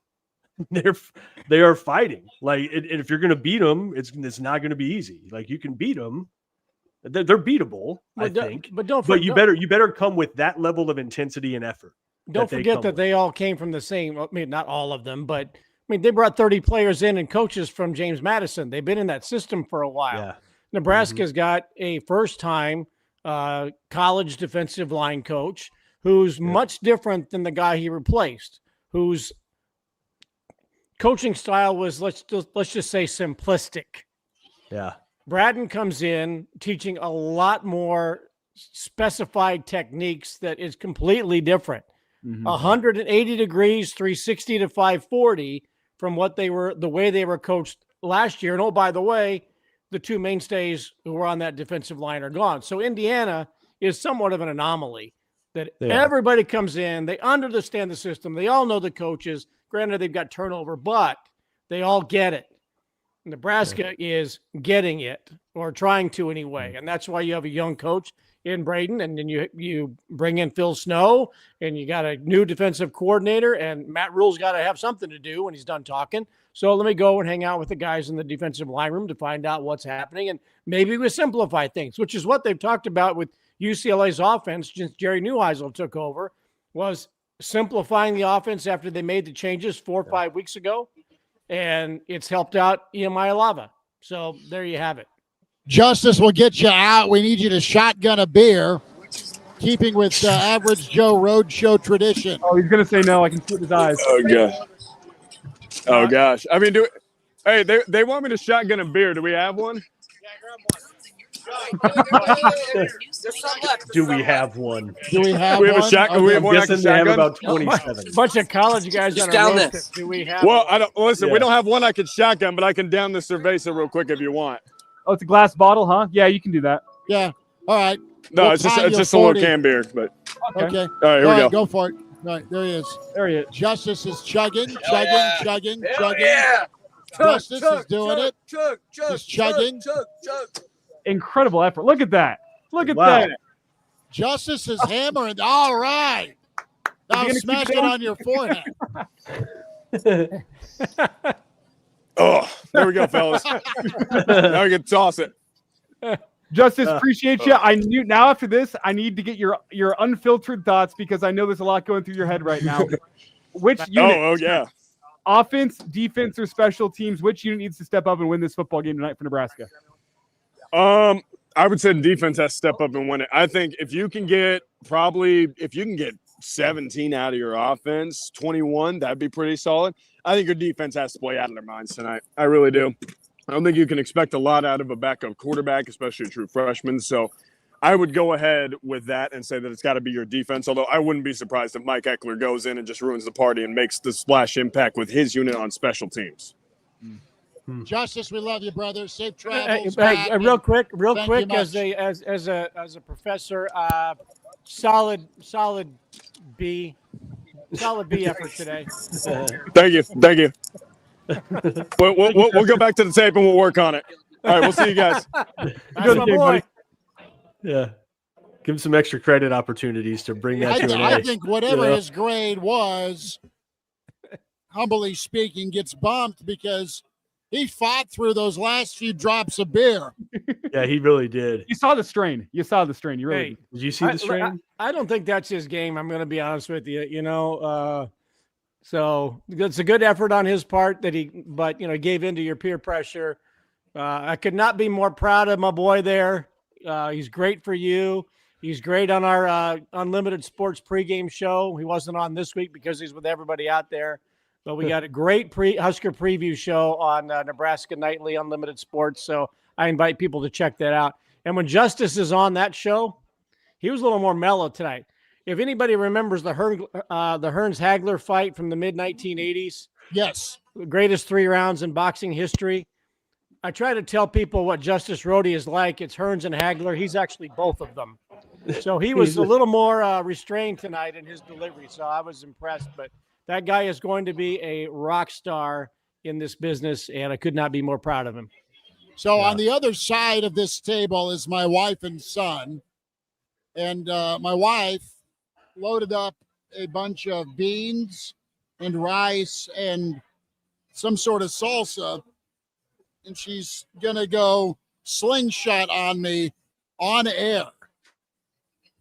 They are fighting. Like, and if you're going to beat them, it's not going to be easy. Like, you can beat them. They're beatable, I think. But you better come with that level of intensity and effort. Don't forget that they all came from the same. I mean, not all of them, but I mean, they brought 30 players in and coaches from James Madison. They've been in that system for a while. Yeah. Nebraska's got a first-time college defensive line coach who's much different than the guy he replaced, whose coaching style was, let's just say, simplistic. Yeah. Braden comes in teaching a lot more specified techniques that is completely different. 180 degrees, 360 to 540 from the way they were coached last year. And oh, by the way, the two mainstays who were on that defensive line are gone. So Indiana is somewhat of an anomaly that everybody comes in, they understand the system. They all know the coaches. Granted, they've got turnover, but they all get it. Nebraska is getting it, or trying to anyway. And that's why you have a young coach in Braden, and then you bring in Phil Snow, and you got a new defensive coordinator, and Matt Rule's got to have something to do when he's done talking. So let me go and hang out with the guys in the defensive line room to find out what's happening, and maybe we simplify things, which is what they've talked about with UCLA's offense since Jerry Neuheisel took over, was simplifying the offense after they made the changes 4 or 5 weeks ago. And it's helped out EMI Lava. So there you have it. Justice will get you out. We need you to shotgun a beer, keeping with Average Joe Roadshow tradition. Oh, he's going to say no. I can see his eyes. Oh, gosh. I mean, they want me to shotgun a beer. Do we have one? Do we have one? Do we have one? A shotgun? Okay. We have one. I'm guessing they have about 27. Bunch of college guys on down a this. Do we have? Well, we don't have one I can shotgun, but I can down the cerveza real quick if you want. Oh, it's a glass bottle, huh? Yeah, you can do that. Yeah. All right. No, it's just a little can beer, but okay. All right, here we go. Go for it. All right, there he is. There he is. Justice is chugging. Yeah. Justice is doing it. He's chugging. Incredible effort. Look at that. Look at Wow. that. Justice is hammering. All right. Now smash it on your forehead. Oh, there we go, fellas. Now we can toss it. Justice, appreciate you. I knew now after this, I need to get your unfiltered thoughts because I know there's a lot going through your head right now. Which unit? Oh yeah. Offense, defense, or special teams? Which unit needs to step up and win this football game tonight for Nebraska? I would say defense has to step up and win it. I think if you can get 17 out of your offense, 21, that'd be pretty solid. I think your defense has to play out of their minds tonight. I really do. I don't think you can expect a lot out of a backup quarterback, especially a true freshman. So I would go ahead with that and say that it's got to be your defense, although I wouldn't be surprised if Mike Eckler goes in and just ruins the party and makes the splash impact with his unit on special teams. Justice, we love you, brother. Safe travels. Real quick, Thank you as a professor, solid B effort today. Thank you. We'll go back to the tape and we'll work on it. All right, we'll see you guys. That's my boy. Yeah. Give him some extra credit opportunities to bring that to an I A. think whatever his grade was, humbly speaking, gets bumped because he fought through those last few drops of beer. Yeah, he really did. You saw the strain. You really did. Did you see the strain? I don't think that's his game. I'm going to be honest with you. So it's a good effort on his part but gave into your peer pressure. I could not be more proud of my boy there. He's great for you. He's great on our Unlimited Sports pregame show. He wasn't on this week because he's with everybody out there. But we got a great Husker preview show on Nebraska Nightly Unlimited Sports. So I invite people to check that out. And when Justice is on that show, he was a little more mellow tonight. If anybody remembers the Hearns-Hagler fight from the mid-1980s, yes, the greatest 3 rounds in boxing history, I try to tell people what Justice Rhody is like. It's Hearns and Hagler. He's actually both of them. So he was a little more restrained tonight in his delivery. So I was impressed. But that guy is going to be a rock star in this business, and I could not be more proud of him. So on the other side of this table is my wife and son. And my wife loaded up a bunch of beans and rice and some sort of salsa. And she's going to go slingshot on me on air.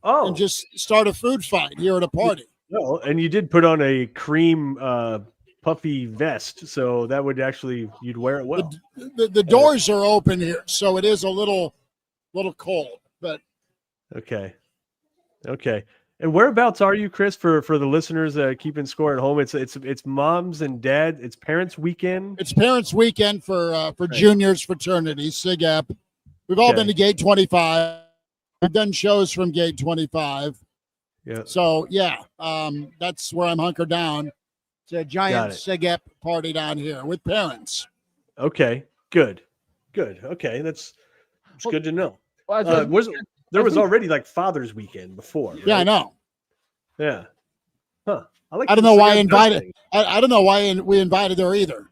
Oh. And just start a food fight here at a party. No, and you did put on a cream puffy vest, so that would actually, you'd wear it well. The doors are open here, so it is a little cold. But Okay. And whereabouts are you, Chris, for the listeners keeping score at home? It's moms and dad. It's parents' weekend. It's parents' weekend for juniors fraternity, SIGAP. We've all been to Gate 25. We've done shows from Gate 25. Yeah. So that's where I'm hunkered down. It's a giant SIGAP party down here with parents. Okay. Good. Okay, that's good to know. There was already like Father's Weekend before. Right? Yeah, I know. Yeah. Huh. I don't know why I invited. I don't know why we invited her either.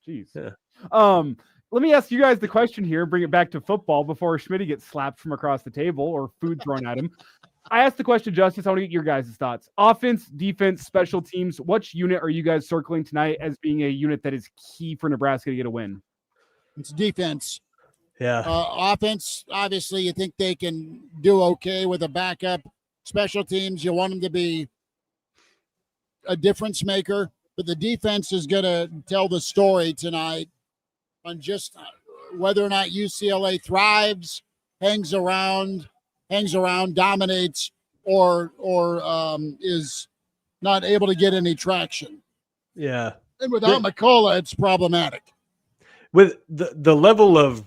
Jeez. Yeah. Let me ask you guys the question here. Bring it back to football before Schmidt gets slapped from across the table or food thrown at him. I asked the question, Justice. I want to get your guys' thoughts. Offense, defense, special teams. Which unit are you guys circling tonight as being a unit that is key for Nebraska to get a win? It's defense. Yeah. Offense, obviously, you think they can do okay with a backup. Special teams, you want them to be a difference maker. But the defense is going to tell the story tonight on just whether or not UCLA thrives, hangs around, dominates, or is not able to get any traction. Yeah. And without McCullough, it's problematic. With the level of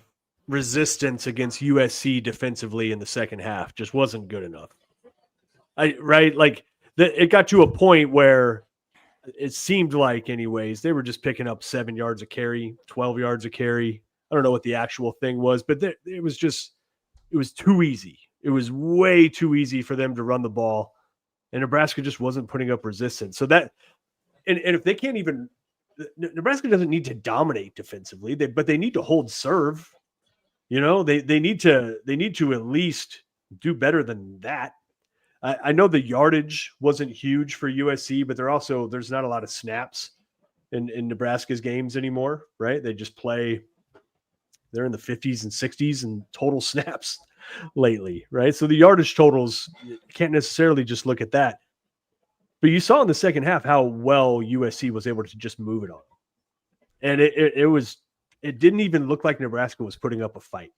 resistance against USC defensively in the second half just wasn't good enough. It got to a point where it seemed like, anyways, they were just picking up 7 yards a carry, 12 yards a carry. I don't know what the actual thing was, but it was too easy. It was way too easy for them to run the ball, and Nebraska just wasn't putting up resistance. So that, and if they can't even, Nebraska doesn't need to dominate defensively, but they need to hold serve. They need to at least do better than that. I know the yardage wasn't huge for USC, but there's not a lot of snaps in Nebraska's games anymore, right? They just play, they're in the 50s and 60s and total snaps lately, right? So the yardage totals, you can't necessarily just look at that. But you saw in the second half how well USC was able to just move it on. And it didn't even look like Nebraska was putting up a fight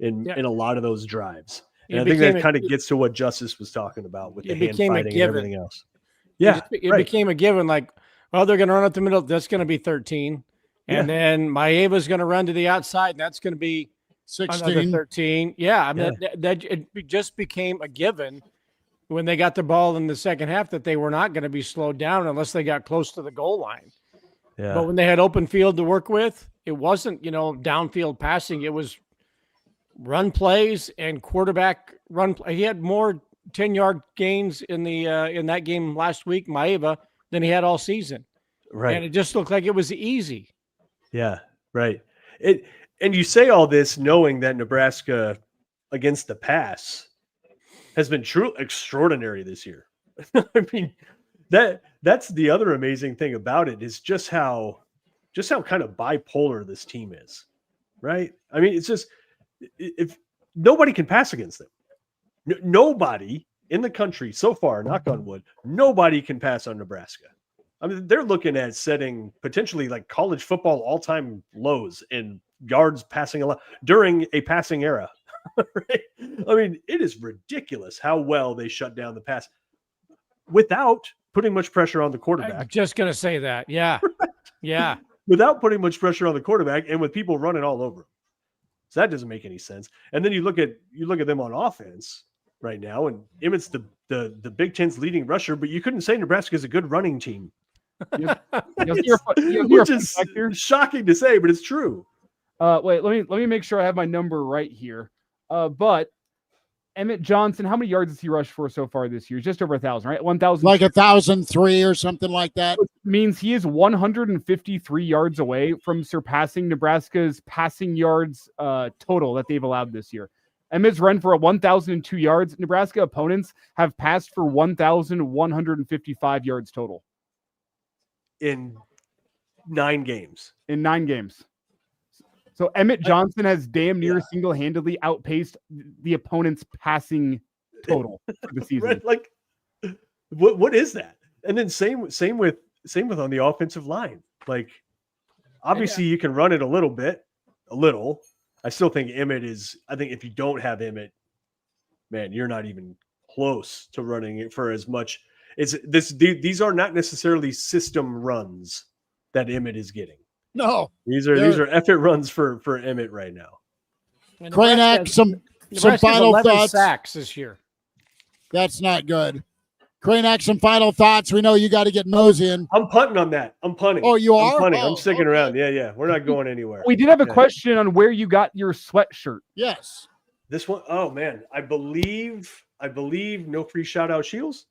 in a lot of those drives. And I think that kind of gets to what Justice was talking about with the hand fighting and everything else. Yeah. It became a given, like, well, they're going to run up the middle. That's going to be 13. And then Maeva's going to run to the outside, and that's going to be 16. 13. Yeah, I mean, that it just became a given when they got the ball in the second half that they were not going to be slowed down unless they got close to the goal line. Yeah. But when they had open field to work with, it wasn't, downfield passing. It was run plays and quarterback run. He had more 10-yard gains in that game last week, Maeva, than he had all season. Right. And it just looked like it was easy. Yeah, right. And you say all this knowing that Nebraska against the pass has been true extraordinary this year. I mean, that's the other amazing thing about it is just how kind of bipolar this team is, right? I mean, it's just if nobody can pass against them. Nobody in the country so far, knock on wood, nobody can pass on Nebraska. I mean, they're looking at setting potentially like college football all-time lows in yards passing a lot during a passing era. Right? I mean, it is ridiculous how well they shut down the pass without putting much pressure on the quarterback. I'm just going to say that. Yeah. Right? Yeah. Without putting much pressure on the quarterback and with people running all over him. So that doesn't make any sense. And then you look at them on offense right now, and Emmett's the Big Ten's leading rusher, but you couldn't say Nebraska is a good running team. Which is shocking to say, but it's true. Wait, let me make sure I have my number right here. But Emmett Johnson, how many yards has he rushed for so far this year? Just over 1,000, right? 1,000, like 1,003 or something like that. Which means he is 153 yards away from surpassing Nebraska's passing yards total that they've allowed this year. Emmett's run for 1,002 yards. Nebraska opponents have passed for 1,155 yards total in 9 games. So Emmett Johnson has damn near single-handedly outpaced the opponent's passing total for the season. Right? Like, what is that? And then same with on the offensive line. Like, obviously you can run it a little. I still think Emmett is. I think if you don't have Emmett, man, you're not even close to running it for as much. These are not necessarily system runs that Emmett is getting. No, these are effort runs for Emmett right now. Kraynak, some final thoughts. Sacks this year. That's not good. Kraynak, some final thoughts. We know you got to get moseying. I'm punting on that. I'm punting. Oh, you are? I'm punting. Oh, I'm sticking around. Yeah. We're not going anywhere. We did have a question on where you got your sweatshirt. Yes. This one, oh man, I believe no free shout out Shields.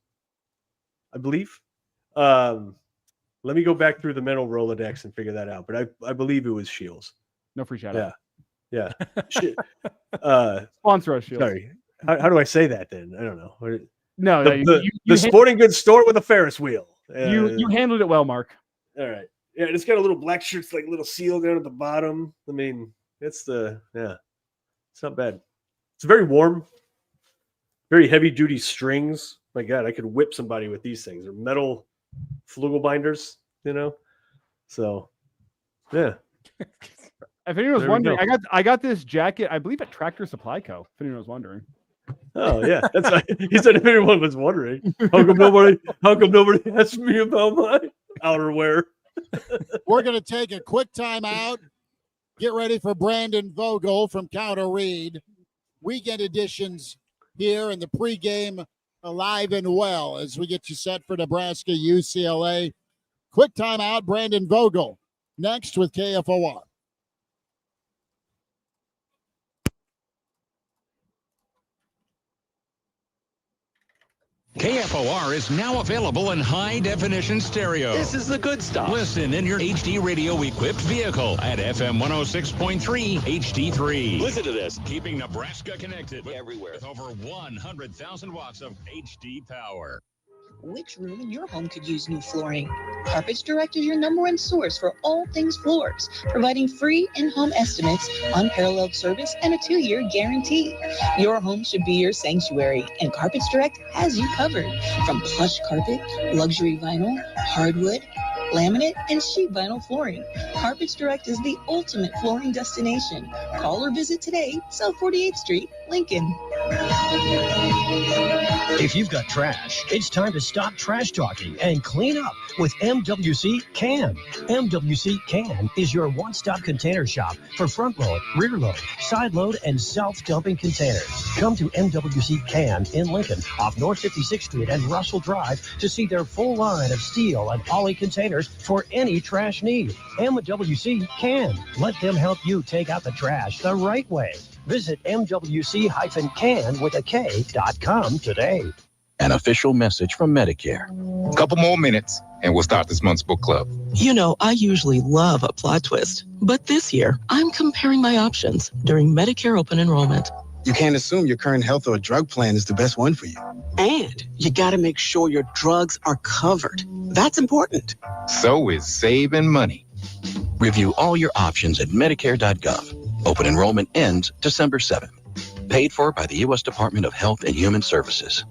I believe. Let me go back through the mental Rolodex and figure that out. But I believe it was Shields. No free shout out. Yeah. Sponsor us, Shields. Sorry. How do I say that then? I don't know. No, the sporting goods store with a Ferris wheel. You handled it well, Mark. All right. Yeah, it's got a little black shirts, like little seal down at the bottom. I mean, it's not bad. It's very warm, very heavy duty strings. My God, I could whip somebody with these things. They're metal flugel binders, So, yeah. If anyone was wondering, I got this jacket, I believe at Tractor Supply Co. If anyone was wondering. Oh yeah, that's right. He said if anyone was wondering, how come nobody asked me about my outerwear? We're going to take a quick time out. Get ready for Brandon Vogel from Counter Read. Weekend editions here in the pregame alive and well as we get you set for Nebraska UCLA. Quick time out. Brandon Vogel next with KFOR. KFOR is now available in high-definition stereo. This is the good stuff. Listen in your HD radio-equipped vehicle at FM 106.3 HD3. Listen to this. Keeping Nebraska connected everywhere with over 100,000 watts of HD power. Which room in your home could use new flooring? Carpets Direct is your #1 source for all things floors, providing free in-home estimates, unparalleled service, and a 2-year guarantee. Your home should be your sanctuary, and Carpets Direct has you covered. From plush carpet, luxury vinyl, hardwood, laminate, and sheet vinyl flooring, Carpets Direct is the ultimate flooring destination. Call or visit today, South 48th Street, Lincoln. If you've got trash, it's time to stop trash talking and clean up with MWC Can. MWC Can is your one-stop container shop for front load, rear load, side load, and self-dumping containers. Come to MWC Can in Lincoln off North 56th Street and Russell Drive to see their full line of steel and poly containers for any trash need. MWC Can. Let them help you take out the trash the right way. Visit MWC-can.com today. An official message from Medicare. Couple more minutes, and we'll start this month's book club. You know, I usually love a plot twist, but this year, I'm comparing my options during Medicare open enrollment. You can't assume your current health or drug plan is the best one for you. And you got to make sure your drugs are covered. That's important. So is saving money. Review all your options at Medicare.gov. Open enrollment ends December 7th. Paid for by the U.S. Department of Health and Human Services.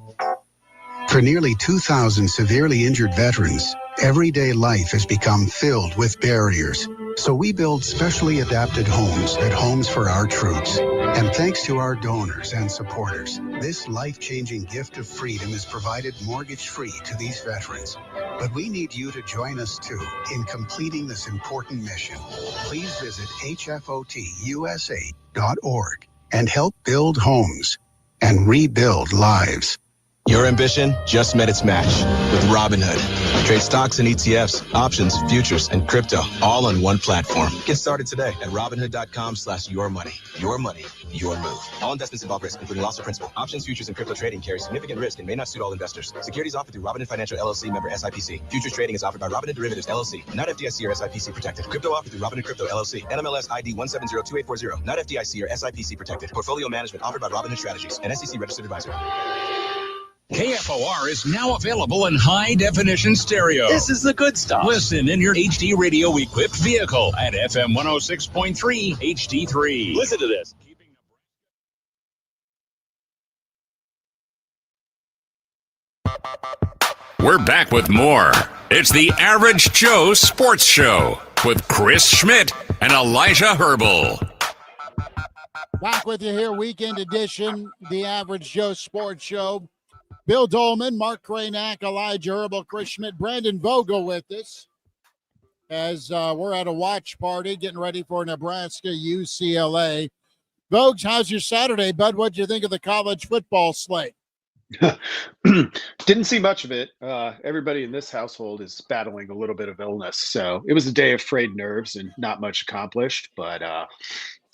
For nearly 2,000 severely injured veterans, everyday life has become filled with barriers. So we build specially adapted homes at Homes for Our Troops. And thanks to our donors and supporters, this life-changing gift of freedom is provided mortgage-free to these veterans. But we need you to join us, too, in completing this important mission. Please visit hfotusa.org and help build homes and rebuild lives. Your ambition just met its match with Robinhood. Trade stocks and ETFs, options, futures, and crypto all on one platform. Get started today at Robinhood.com/yourmoney. Your money, your move. All investments involve risk, including loss of principal. Options, futures, and crypto trading carry significant risk and may not suit all investors. Securities offered through Robinhood Financial LLC, member SIPC. Futures trading is offered by Robinhood Derivatives LLC, not FDIC or SIPC protected. Crypto offered through Robinhood Crypto LLC, NMLS ID 1702840, not FDIC or SIPC protected. Portfolio management offered by Robinhood Strategies, an SEC registered advisor. KFOR is now available in high-definition stereo. This is the good stuff. Listen in your HD radio-equipped vehicle at FM 106.3 HD3. Listen to this. We're back with more. It's the Average Joe Sports Show with Chris Schmidt and Elijah Herbel. Back with you here, weekend edition, the Average Joe Sports Show. Bill Doleman, Mark Kraynak, Elijah Herbel, Chris Schmidt, Brandon Vogel with us as we're at a watch party getting ready for Nebraska UCLA. Vogues, how's your Saturday, bud? What'd you think of the college football slate? Didn't see much of it. Everybody in this household is battling a little bit of illness, so it was a day of frayed nerves and not much accomplished, but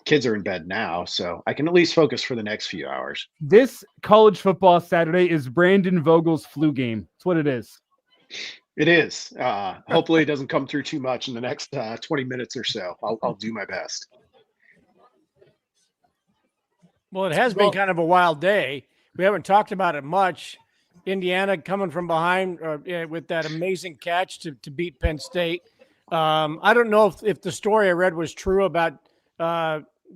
kids are in bed now, so I can at least focus for the next few hours. This college football Saturday is Brandon Vogel's flu game. That's what it is. It is. Hopefully it doesn't come through too much in the next 20 minutes or so. I'll do my best. Well, it has been kind of a wild day. We haven't talked about it much. Indiana coming from behind with that amazing catch to beat Penn State. I don't know if the story I read was true about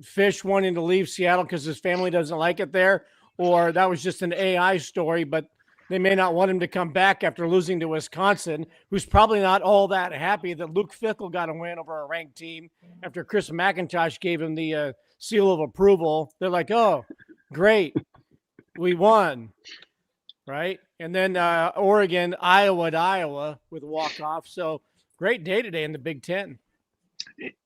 Fish wanting to leave Seattle because his family doesn't like it there, or that was just an AI story, but they may not want him to come back after losing to Wisconsin, who's probably not all that happy that Luke Fickell got a win over a ranked team after Chris McIntosh gave him the seal of approval. They're like, oh, great, we won, right? And then Oregon, Iowa with a walk-off. So great day today in the Big Ten.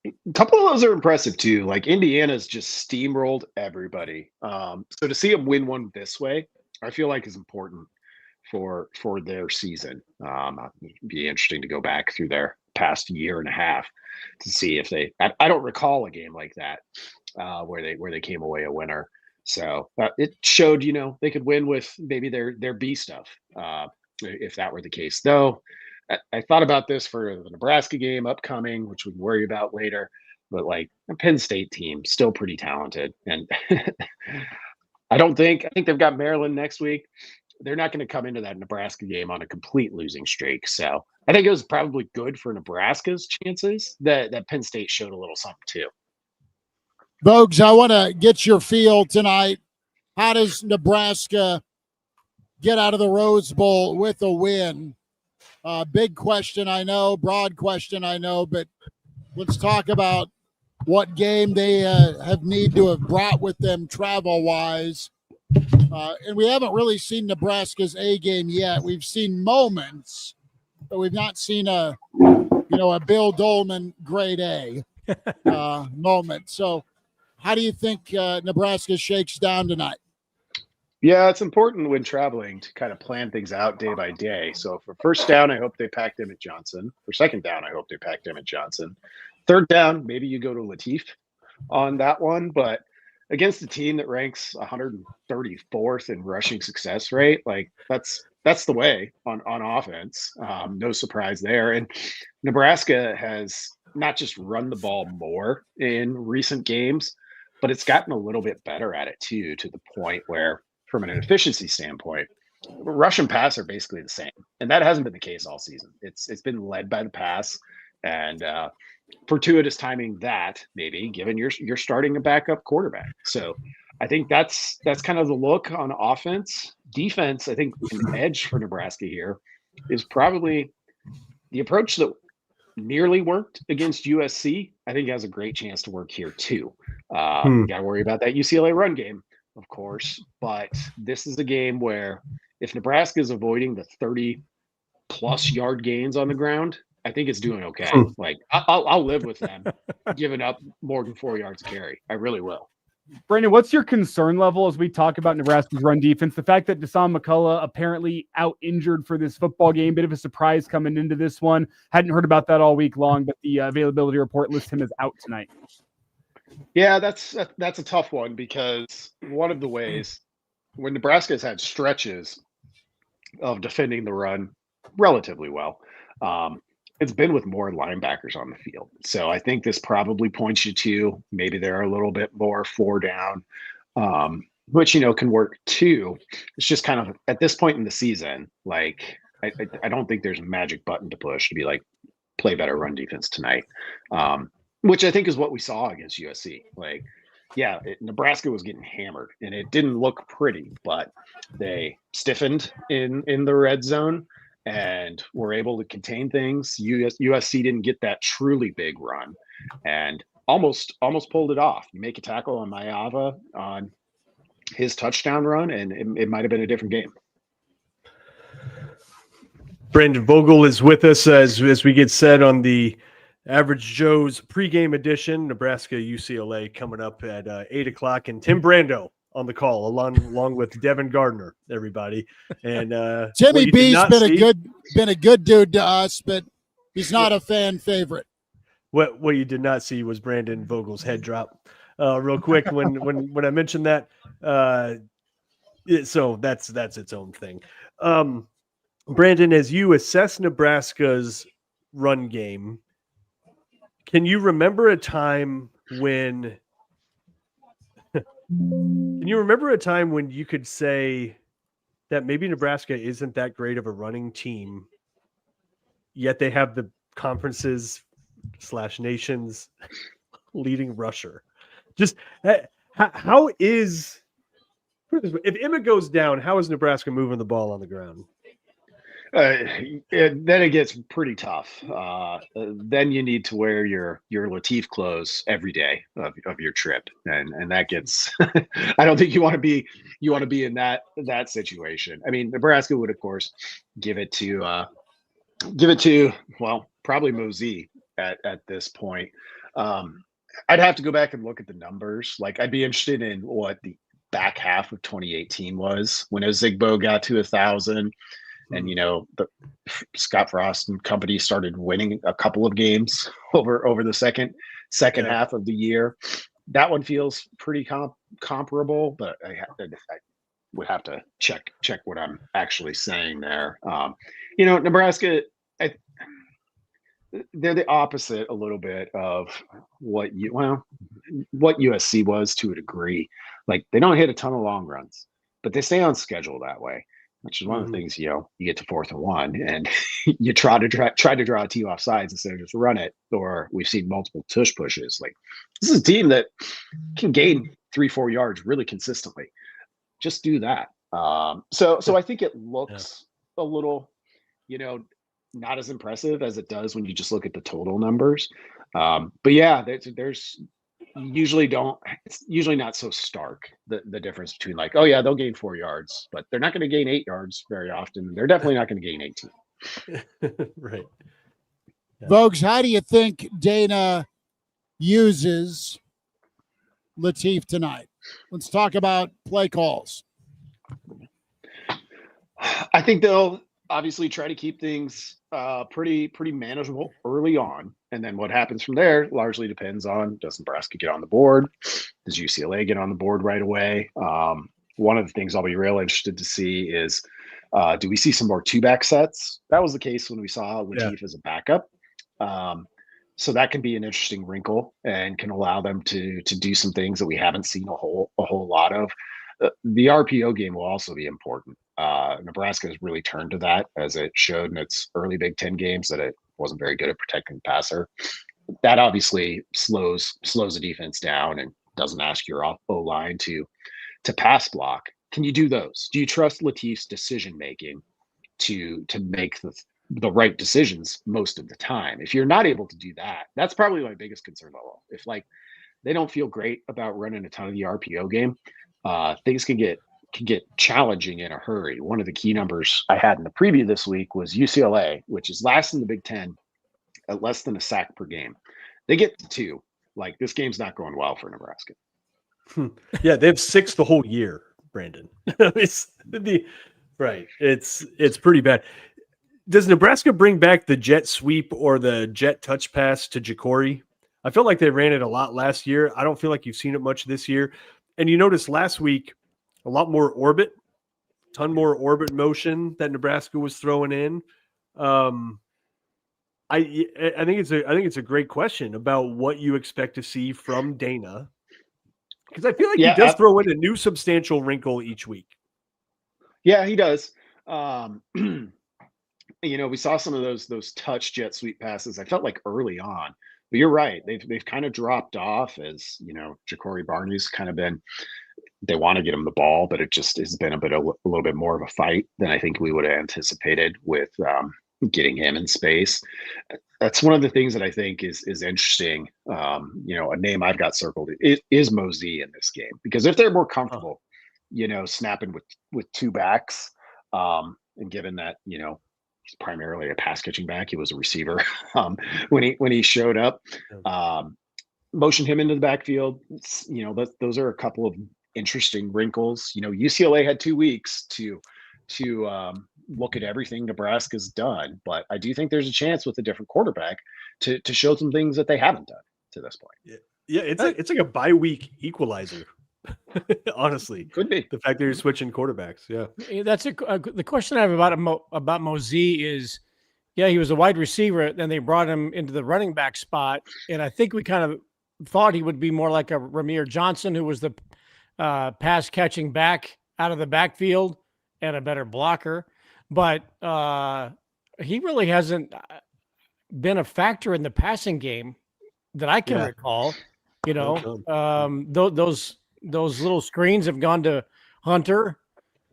A couple of those are impressive too. Like Indiana's just steamrolled everybody. So to see them win one this way, I feel like is important for their season. It'd be interesting to go back through their past year and a half to see if they. I don't recall a game like that where they came away a winner. So it showed, they could win with maybe their B stuff if that were the case. Though I thought about this for the Nebraska game upcoming, which we can worry about later. But like a Penn State team, still pretty talented, and I think they've got Maryland next week. They're not going to come into that Nebraska game on a complete losing streak. So I think it was probably good for Nebraska's chances that Penn State showed a little something too. Vogues, I want to get your feel tonight. How does Nebraska get out of the Rose Bowl with a win? Big question, I know. Broad question, I know. But let's talk about what game they need to have brought with them travel-wise And we haven't really seen Nebraska's A game yet. We've seen moments, but we've not seen a Bill Doleman grade A moment. So how do you think Nebraska shakes down tonight? Yeah, it's important when traveling to kind of plan things out day by day. So for first down, I hope they packed him at Johnson. For second down, I hope they packed him at Johnson. Third down, maybe you go to Latif on that one. But against a team that ranks 134th in rushing success rate, like that's the way on offense. No surprise there. And Nebraska has not just run the ball more in recent games, but it's gotten a little bit better at it too, to the point where, from an efficiency standpoint, rush and pass are basically the same. And that hasn't been the case all season. It's been led by the pass, and fortuitous timing that maybe, given you're starting a backup quarterback. So I think that's kind of the look on offense. Defense, I think an edge for Nebraska here is probably the approach that nearly worked against USC. I think has a great chance to work here too. You got to worry about that UCLA run game, of course, but this is a game where if Nebraska is avoiding the 30-plus yard gains on the ground, I think it's doing okay. Like I'll live with them giving up more than 4 yards a carry. I really will. Brandon, what's your concern level as we talk about Nebraska's run defense? The fact that Deshaun McCullough apparently out injured for this football game, bit of a surprise coming into this one. Hadn't heard about that all week long, but the availability report lists him as out tonight. Yeah, that's a tough one, because one of the ways when Nebraska has had stretches of defending the run relatively well, it's been with more linebackers on the field. So I think this probably points you to maybe they're a little bit more 4 down, which, can work too. It's just kind of at this point in the season, like I don't think there's a magic button to push to be like, play better run defense tonight, which I think is what we saw against USC. Like, yeah, Nebraska was getting hammered and it didn't look pretty, but they stiffened in the red zone and were able to contain things. USC didn't get that truly big run and almost pulled it off. You make a tackle on Mayava on his touchdown run, and it might have been a different game. Brandon Vogel is with us as we get set on the Average Joe's pregame edition. Nebraska UCLA coming up at 8 o'clock, and Tim Brando on the call along with Devin Gardner, everybody. And Timmy B's been a good dude to us, but he's not a fan favorite. What you did not see was Brandon Vogel's head drop real quick when I mentioned that. So that's its own thing. Brandon, as you assess Nebraska's run game, can you remember a time when you could say that maybe Nebraska isn't that great of a running team, yet they have the conference's / nation's leading rusher? Just how is, if Emmett goes down, how is Nebraska moving the ball on the ground? Then it gets pretty tough. Then you need to wear your Latif clothes every day of your trip, and that gets. I don't think you want to be in that situation. I mean, Nebraska would of course give it to probably Mosey at this point. I'd have to go back and look at the numbers. Like, I'd be interested in what the back half of 2018 was when Ozigbo got to 1,000. And, the Scott Frost and company started winning a couple of games over the second half of the year. That one feels pretty comparable, but I would have to check what I'm actually saying there. Nebraska, they're the opposite a little bit of what USC was to a degree. Like, they don't hit a ton of long runs, but they stay on schedule that way, which is one of the things, you get to 4th and 1 and you try to draw a tee off sides instead of just run it. Or we've seen multiple tush pushes. Like, this is a team that can gain 3-4 yards really consistently. Just do that. So I think it looks a little, not as impressive as it does when you just look at the total numbers. But yeah, there's it's usually not so stark, the difference between like, oh yeah, they'll gain 4 yards, but they're not going to gain 8 yards very often. They're definitely not going to gain 18. Right. Yeah. Vogues, how do you think Dana uses Latif tonight? Let's talk about play calls. I think they'll obviously try to keep things pretty manageable early on, and then what happens from there largely depends on, does Nebraska get on the board? Does UCLA get on the board right away? One of the things I'll be real interested to see is, do we see some more 2-back sets? That was the case when we saw Latif as a backup. So that can be an interesting wrinkle and can allow them to do some things that we haven't seen a whole lot of. The RPO game will also be important. Nebraska has really turned to that, as it showed in its early Big Ten games, that it wasn't very good at protecting the passer. That obviously slows the defense down and doesn't ask your O-line to pass block. Can you do those? Do you trust Latif's decision making to make the right decisions most of the time? If you're not able to do that, that's probably my biggest concern level. If like they don't feel great about running a ton of the RPO game, things can get challenging in a hurry. One of the key numbers I had in the preview this week was UCLA, which is last in the Big Ten at less than a sack per game. They get to 2. Like, this game's not going well for Nebraska. Yeah, they have 6 the whole year, Brandon. Right. It's pretty bad. Does Nebraska bring back the jet sweep or the jet touch pass to Jacory? I felt like they ran it a lot last year. I don't feel like you've seen it much this year. And you noticed last week, a lot more orbit, ton more orbit motion that Nebraska was throwing in. I think it's a great question about what you expect to see from Dana, because I feel like he does throw in a new substantial wrinkle each week. Yeah, he does. We saw some of those touch jet sweep passes, I felt like early on. But you're right. They've kind of dropped off as, Jacory Barney's kind of been, they want to get him the ball, but it just has been a little bit more of a fight than I think we would have anticipated with getting him in space. That's one of the things that I think is interesting. A name I've got circled is Mosey in this game, because if they're more comfortable, snapping with 2 backs, and given that, he's primarily a pass catching back, he was a receiver when he showed up, motion him into the backfield. Those are a couple of interesting wrinkles. UCLA had 2 weeks to look at everything Nebraska's done, but I do think there's a chance with a different quarterback to show some things that they haven't done to this point. Yeah, it's like a bye week equalizer. Honestly, could be the fact that you're switching quarterbacks. Yeah, that's the question I have about Mosey is, he was a wide receiver, then they brought him into the running back spot, and I think we kind of thought he would be more like a Ramir Johnson, who was the pass catching back out of the backfield and a better blocker, but he really hasn't been a factor in the passing game that I can recall. Those little screens have gone to Hunter,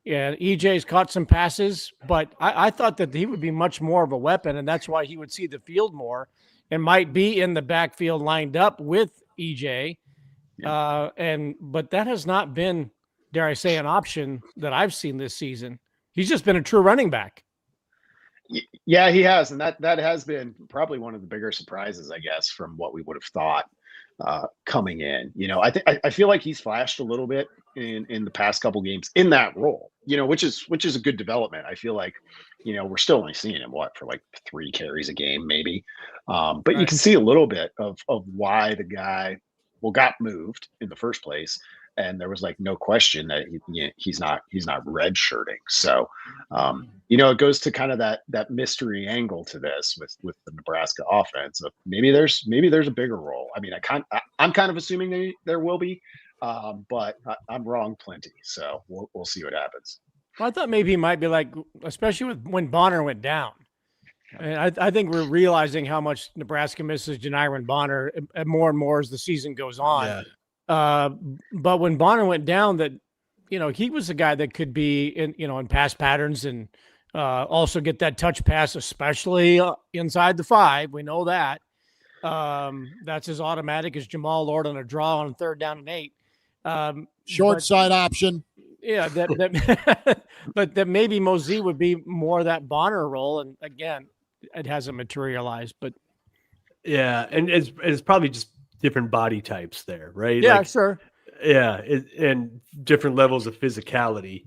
and EJ's caught some passes, but I thought that he would be much more of a weapon, and that's why he would see the field more and might be in the backfield lined up with EJ. But that has not been, dare I say, an option that I've seen this season. He's just been a true running back. Yeah, he has, and that has been probably one of the bigger surprises, I guess, from what we would have thought coming in. I feel like he's flashed a little bit in the past couple games in that role, which is a good development. I feel like, we're still only seeing him for like 3 carries a game, maybe. But you can see a little bit of why the guy got moved in the first place. And there was like no question that he's not redshirting. So, it goes to kind of that mystery angle to this with the Nebraska offense. Maybe there's a bigger role. I mean, I'm kind of assuming there will be, but I'm wrong plenty. So we'll see what happens. Well, I thought maybe he might be like, especially when Bonner went down. And I think we're realizing how much Nebraska misses Janiran Bonner more and more as the season goes on. Yeah. But when Bonner went down, that he was a guy that could be in pass patterns and also get that touch pass, especially inside the 5. We know that. That's as automatic as Jamal Lord on a draw on 3rd down and 8. Short side option. Yeah, that but that maybe Mosey would be more that Bonner role, and again, it hasn't materialized. But yeah, and it's probably just different body types there, right? Yeah, sure. Yeah, and different levels of physicality.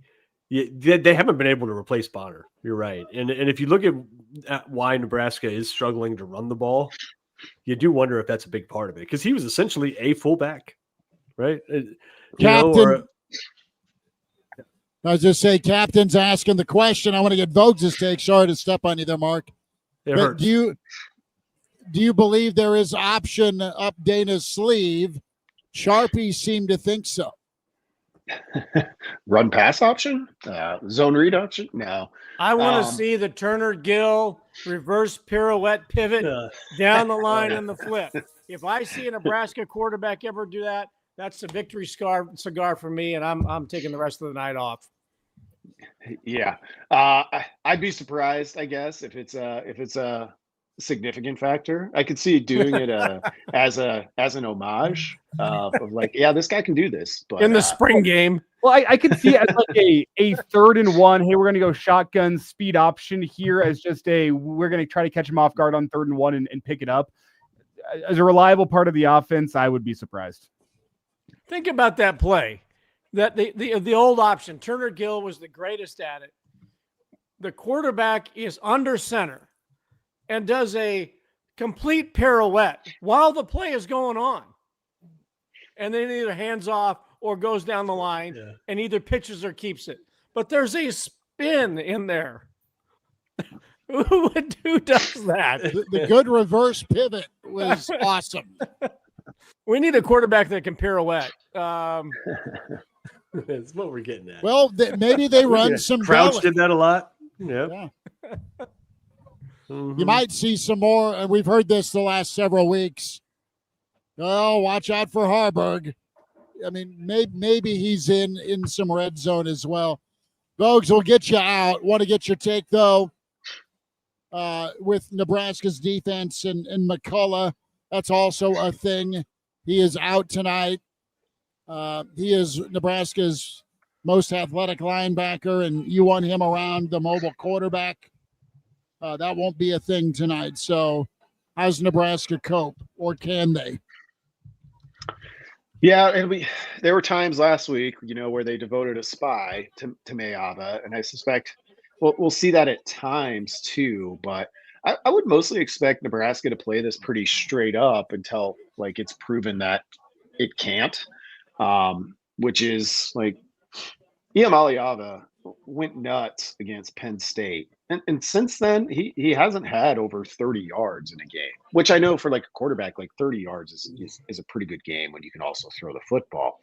They haven't been able to replace Bonner. You're right, and if you look at why Nebraska is struggling to run the ball, you do wonder if that's a big part of it, because he was essentially a fullback, right? Captain. I was just say, Captain's asking the question. I want to get Vogues' take. Sorry to step on you there, Mark. It hurts. Do you believe there is option up Dana's sleeve? Sharpie seemed to think so. Run pass option? Zone read option? No. I want to see the Turner Gill reverse pirouette pivot down the line in the flip. If I see a Nebraska quarterback ever do that, that's a victory cigar for me, and I'm taking the rest of the night off. Yeah, I'd be surprised, I guess, if it's a significant factor. I could see doing it as an homage of like, yeah, this guy can do this. But in the spring game, well, I could see it as like a 3rd and 1. Hey, we're going to go shotgun speed option here as just we're going to try to catch him off guard on 3rd and 1 and pick it up. As a reliable part of the offense, I would be surprised. Think about that play. That the old option, Turner Gill was the greatest at it. The quarterback is under center and does a complete pirouette while the play is going on. And then either hands off or goes down the line and either pitches or keeps it. But there's a spin in there. Who does that? The good reverse pivot was awesome. We need a quarterback that can pirouette. That's what we're getting at. Well, maybe they run some Crouch belly. did that a lot. Yeah. You might see some more, and we've heard this the last several weeks. Oh, watch out for Harburg. I mean, maybe he's in some red zone as well. Vogues will get you out. Want to get your take, though, with Nebraska's defense and McCullough. That's also a thing. He is out tonight. He is Nebraska's most athletic linebacker, and you want him around the mobile quarterback. That won't be a thing tonight. So how's Nebraska cope, or can they? Yeah, there were times last week, where they devoted a spy to Mayava, and I suspect we'll see that at times too. But I would mostly expect Nebraska to play this pretty straight up until like it's proven that it can't. Which is like Iamaleava went nuts against Penn State. And since then, he hasn't had over 30 yards in a game, which I know for like a quarterback, like 30 yards is a pretty good game when you can also throw the football.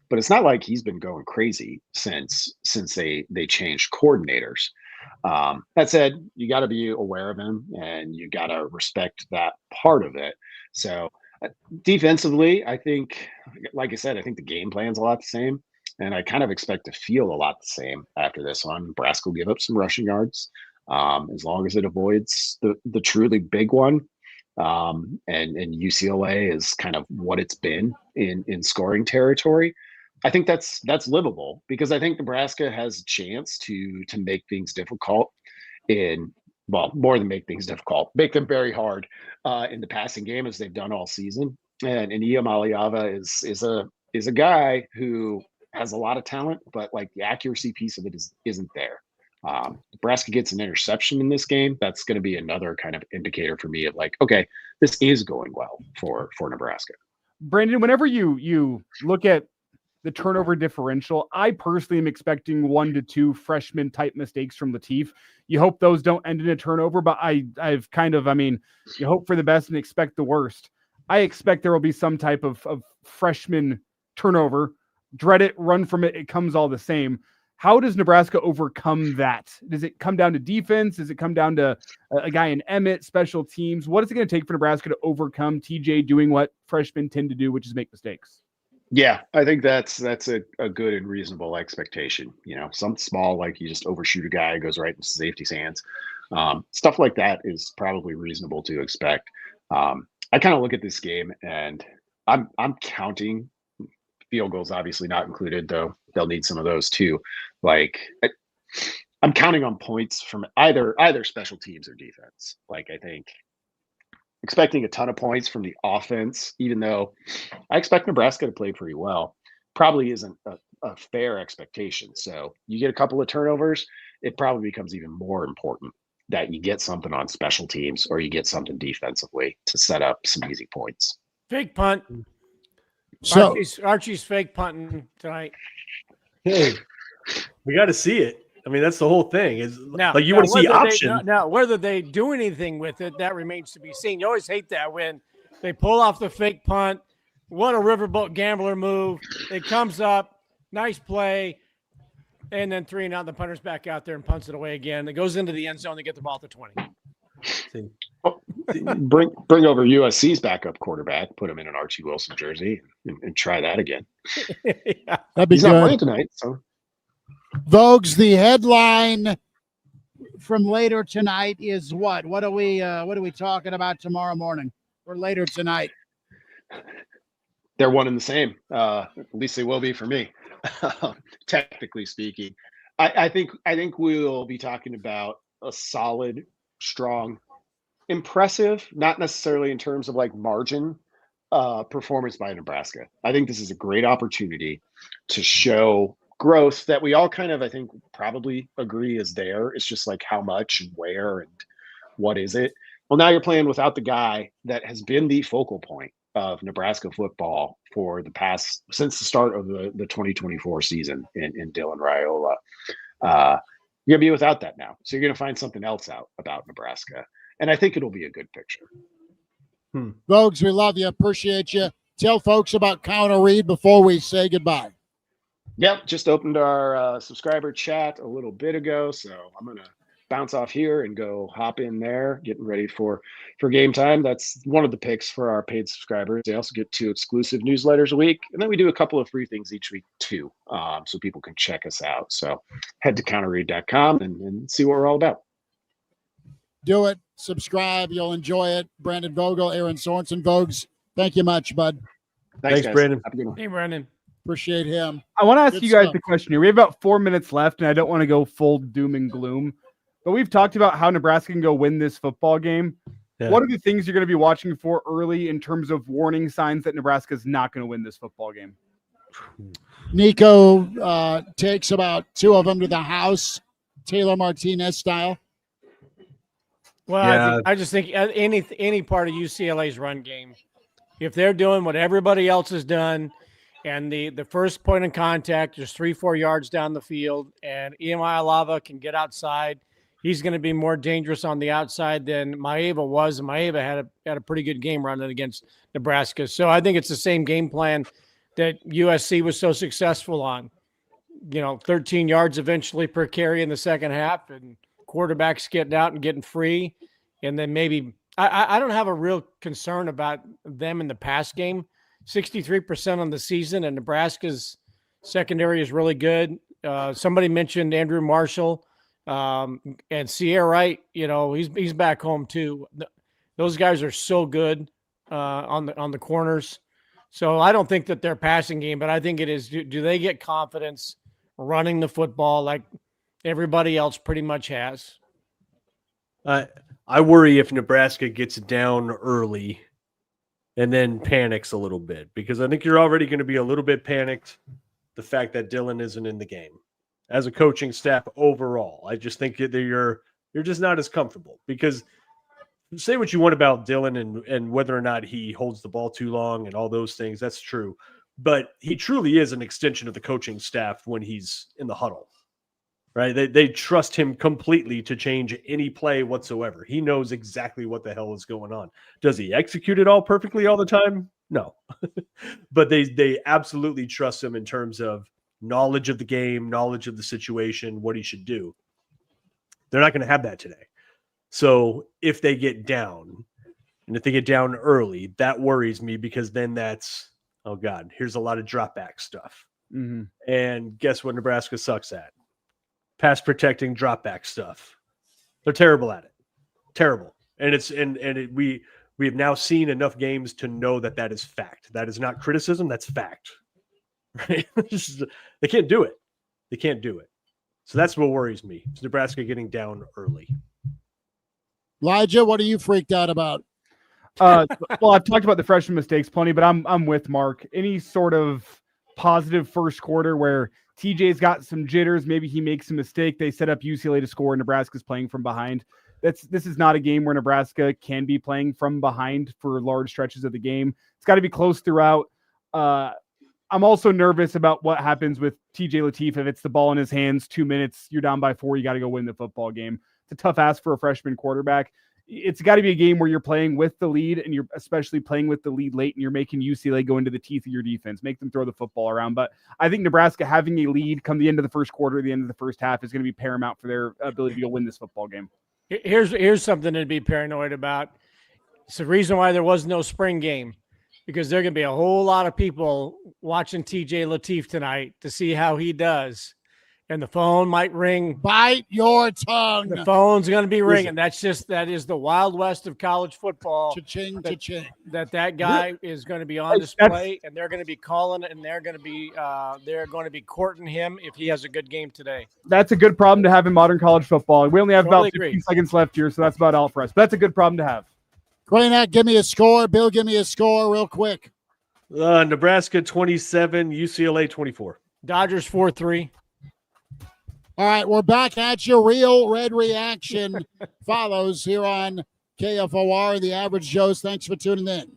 But it's not like he's been going crazy since they changed coordinators. That said, you got to be aware of him and you got to respect that part of it. So defensively, I think, like I said, I think the game plan's a lot the same. And I kind of expect to feel a lot the same after this one. Nebraska will give up some rushing yards as long as it avoids the truly big one. And UCLA is kind of what it's been in scoring territory. I think that's livable because I think Nebraska has a chance to make things difficult more than make things difficult, make them very hard in the passing game as they've done all season. And Iamaleava is a guy who has a lot of talent, but like the accuracy piece of it isn't there. Nebraska gets an interception in this game. That's going to be another kind of indicator for me of like, okay, this is going well for Nebraska. Brandon, whenever you look at the turnover differential, I personally am expecting 1 to 2 freshman type mistakes from Latif. You hope those don't end in a turnover, but I've kind of, you hope for the best and expect the worst. I expect there will be some type of freshman turnover. Dread it, run from it. It comes all the same. How does Nebraska overcome that? Does it come down to defense? Does it come down to a guy in Emmett, special teams? What is it going to take for Nebraska to overcome TJ doing what freshmen tend to do, which is make mistakes? Yeah, I think that's a good and reasonable expectation. Something small like you just overshoot a guy, goes right into safety's hands. Stuff like that is probably reasonable to expect. I kind of look at this game and I'm counting field goals, obviously not included, though they'll need some of those too. Like I'm counting on points from either special teams or defense. Like I think expecting a ton of points from the offense, even though I expect Nebraska to play pretty well, probably isn't a fair expectation. So you get a couple of turnovers, it probably becomes even more important that you get something on special teams or you get something defensively to set up some easy points. Fake punt. So Archie's fake punting tonight. Hey, we got to see it. I mean, that's the whole thing. Is Now, like you want to see option. Now, whether they do anything with it, that remains to be seen. You always hate that when they pull off the fake punt. What a riverboat gambler move. It comes up, nice play, and then 3 and out. The punter's back out there and punts it away again. It goes into the end zone. They get the ball to 20. Bring over USC's backup quarterback, put him in an Archie Wilson jersey, and try that again. Yeah. That'd be He's good. not playing tonight, so. Vogues, the headline from later tonight is what? What are we talking about tomorrow morning or later tonight? They're one and the same. At least they will be for me, technically speaking. I think we'll be talking about a solid, strong, impressive, not necessarily in terms of like margin, performance by Nebraska. I think this is a great opportunity to show growth that we all kind of, I think, probably agree is there. It's just like how much and where and what is it. Well, now you're playing without the guy that has been the focal point of Nebraska football for the past, since the start of the 2024 season in Dylan Raiola. You're going to be without that now. So you're going to find something else out about Nebraska. And I think it'll be a good picture. Vogues, we love you. Appreciate you. Tell folks about Counter Read before we say goodbye. Yep, just opened our subscriber chat a little bit ago, so I'm going to bounce off here and go hop in there, getting ready for game time. That's one of the picks for our paid subscribers. They also get 2 exclusive newsletters a week, and then we do a couple of free things each week too, so people can check us out. So head to counterread.com and see what we're all about. Do it. Subscribe. You'll enjoy it. Brandon Vogel, Aaron Sorensen. Vogues, thank you much, bud. Thanks guys. Brandon. Have a good one. Hey, Brandon. Appreciate him. I want to ask Good you guys stuff. the question here. We have about 4 minutes left, and I don't want to go full doom and gloom, but we've talked about how Nebraska can go win this football game. Yeah. What are the things you're going to be watching for early in terms of warning signs that Nebraska is not going to win this football game? Nico takes about 2 of them to the house, Taylor Martinez style. Well, Yeah. I just think any part of UCLA's run game, if they're doing what everybody else has done, and the first point of contact is 3-4 yards down the field, and EMI Alava can get outside, he's going to be more dangerous on the outside than Maeva was, and Maeva had a pretty good game running against Nebraska. So I think it's the same game plan that USC was so successful on. 13 yards eventually per carry in the second half, and quarterbacks getting out and getting free. And then maybe I don't have a real concern about them in the pass game. 63% on the season, and Nebraska's secondary is really good. Somebody mentioned Andrew Marshall and Sierra Wright. He's back home too. Those guys are so good on the corners. So I don't think that they're passing game, but I think it is. Do they get confidence running the football like everybody else pretty much has? I worry if Nebraska gets down early and then panics a little bit, because I think you're already going to be a little bit panicked the fact that Dylan isn't in the game. As a coaching staff overall, I just think that you're just not as comfortable, because say what you want about Dylan and whether or not he holds the ball too long and all those things, that's true. But he truly is an extension of the coaching staff when he's in the huddle, right? They trust him completely to change any play whatsoever. He knows exactly what the hell is going on. Does he execute it all perfectly all the time? No. But they absolutely trust him in terms of knowledge of the game, knowledge of the situation, what he should do. They're not going to have that today. So if they get down, and if they get down early, that worries me, because then that's, oh God, here's a lot of drop back stuff. Mm-hmm. And guess what Nebraska sucks at? Pass protecting drop back stuff. They're terrible at it. Terrible. And We have now seen enough games to know that that is fact. That is not criticism. That's fact. Right? They can't do it. They can't do it. So that's what worries me. It's Nebraska getting down early. Elijah, what are you freaked out about? Well, I've talked about the freshman mistakes plenty, but I'm with Mark. Any sort of positive first quarter where TJ's got some jitters, maybe he makes a mistake, they set up UCLA to score, and Nebraska's playing from behind. This is not a game where Nebraska can be playing from behind for large stretches of the game. It's got to be close throughout. I'm also nervous about what happens with TJ Lateef. If it's the ball in his hands, 2 minutes, you're down by 4, you got to go win the football game. It's a tough ask for a freshman quarterback. It's got to be a game where you're playing with the lead, and you're especially playing with the lead late, and you're making UCLA go into the teeth of your defense, make them throw the football around. But I think Nebraska having a lead come the end of the first quarter, the end of the first half, is going to be paramount for their ability to go win this football game. Here's something to be paranoid about. It's the reason why there was no spring game, because there are going to be a whole lot of people watching TJ Lateef tonight to see how he does. And the phone might ring. Bite your tongue. The phone's going to be ringing. That is the Wild West of college football. Cha-ching, cha-ching. That guy is going to be on display, and they're going to be calling, and they're going to be courting him if he has a good game today. That's a good problem to have in modern college football. We only have about 15 seconds left here, so that's about all for us. But that's a good problem to have. Kraynak, give me a score. Bill, give me a score real quick. Nebraska 27, UCLA 24. Dodgers 4-3. All right, we're back at you. Real Red Reaction follows here on KFOR, The Average Joes. Thanks for tuning in.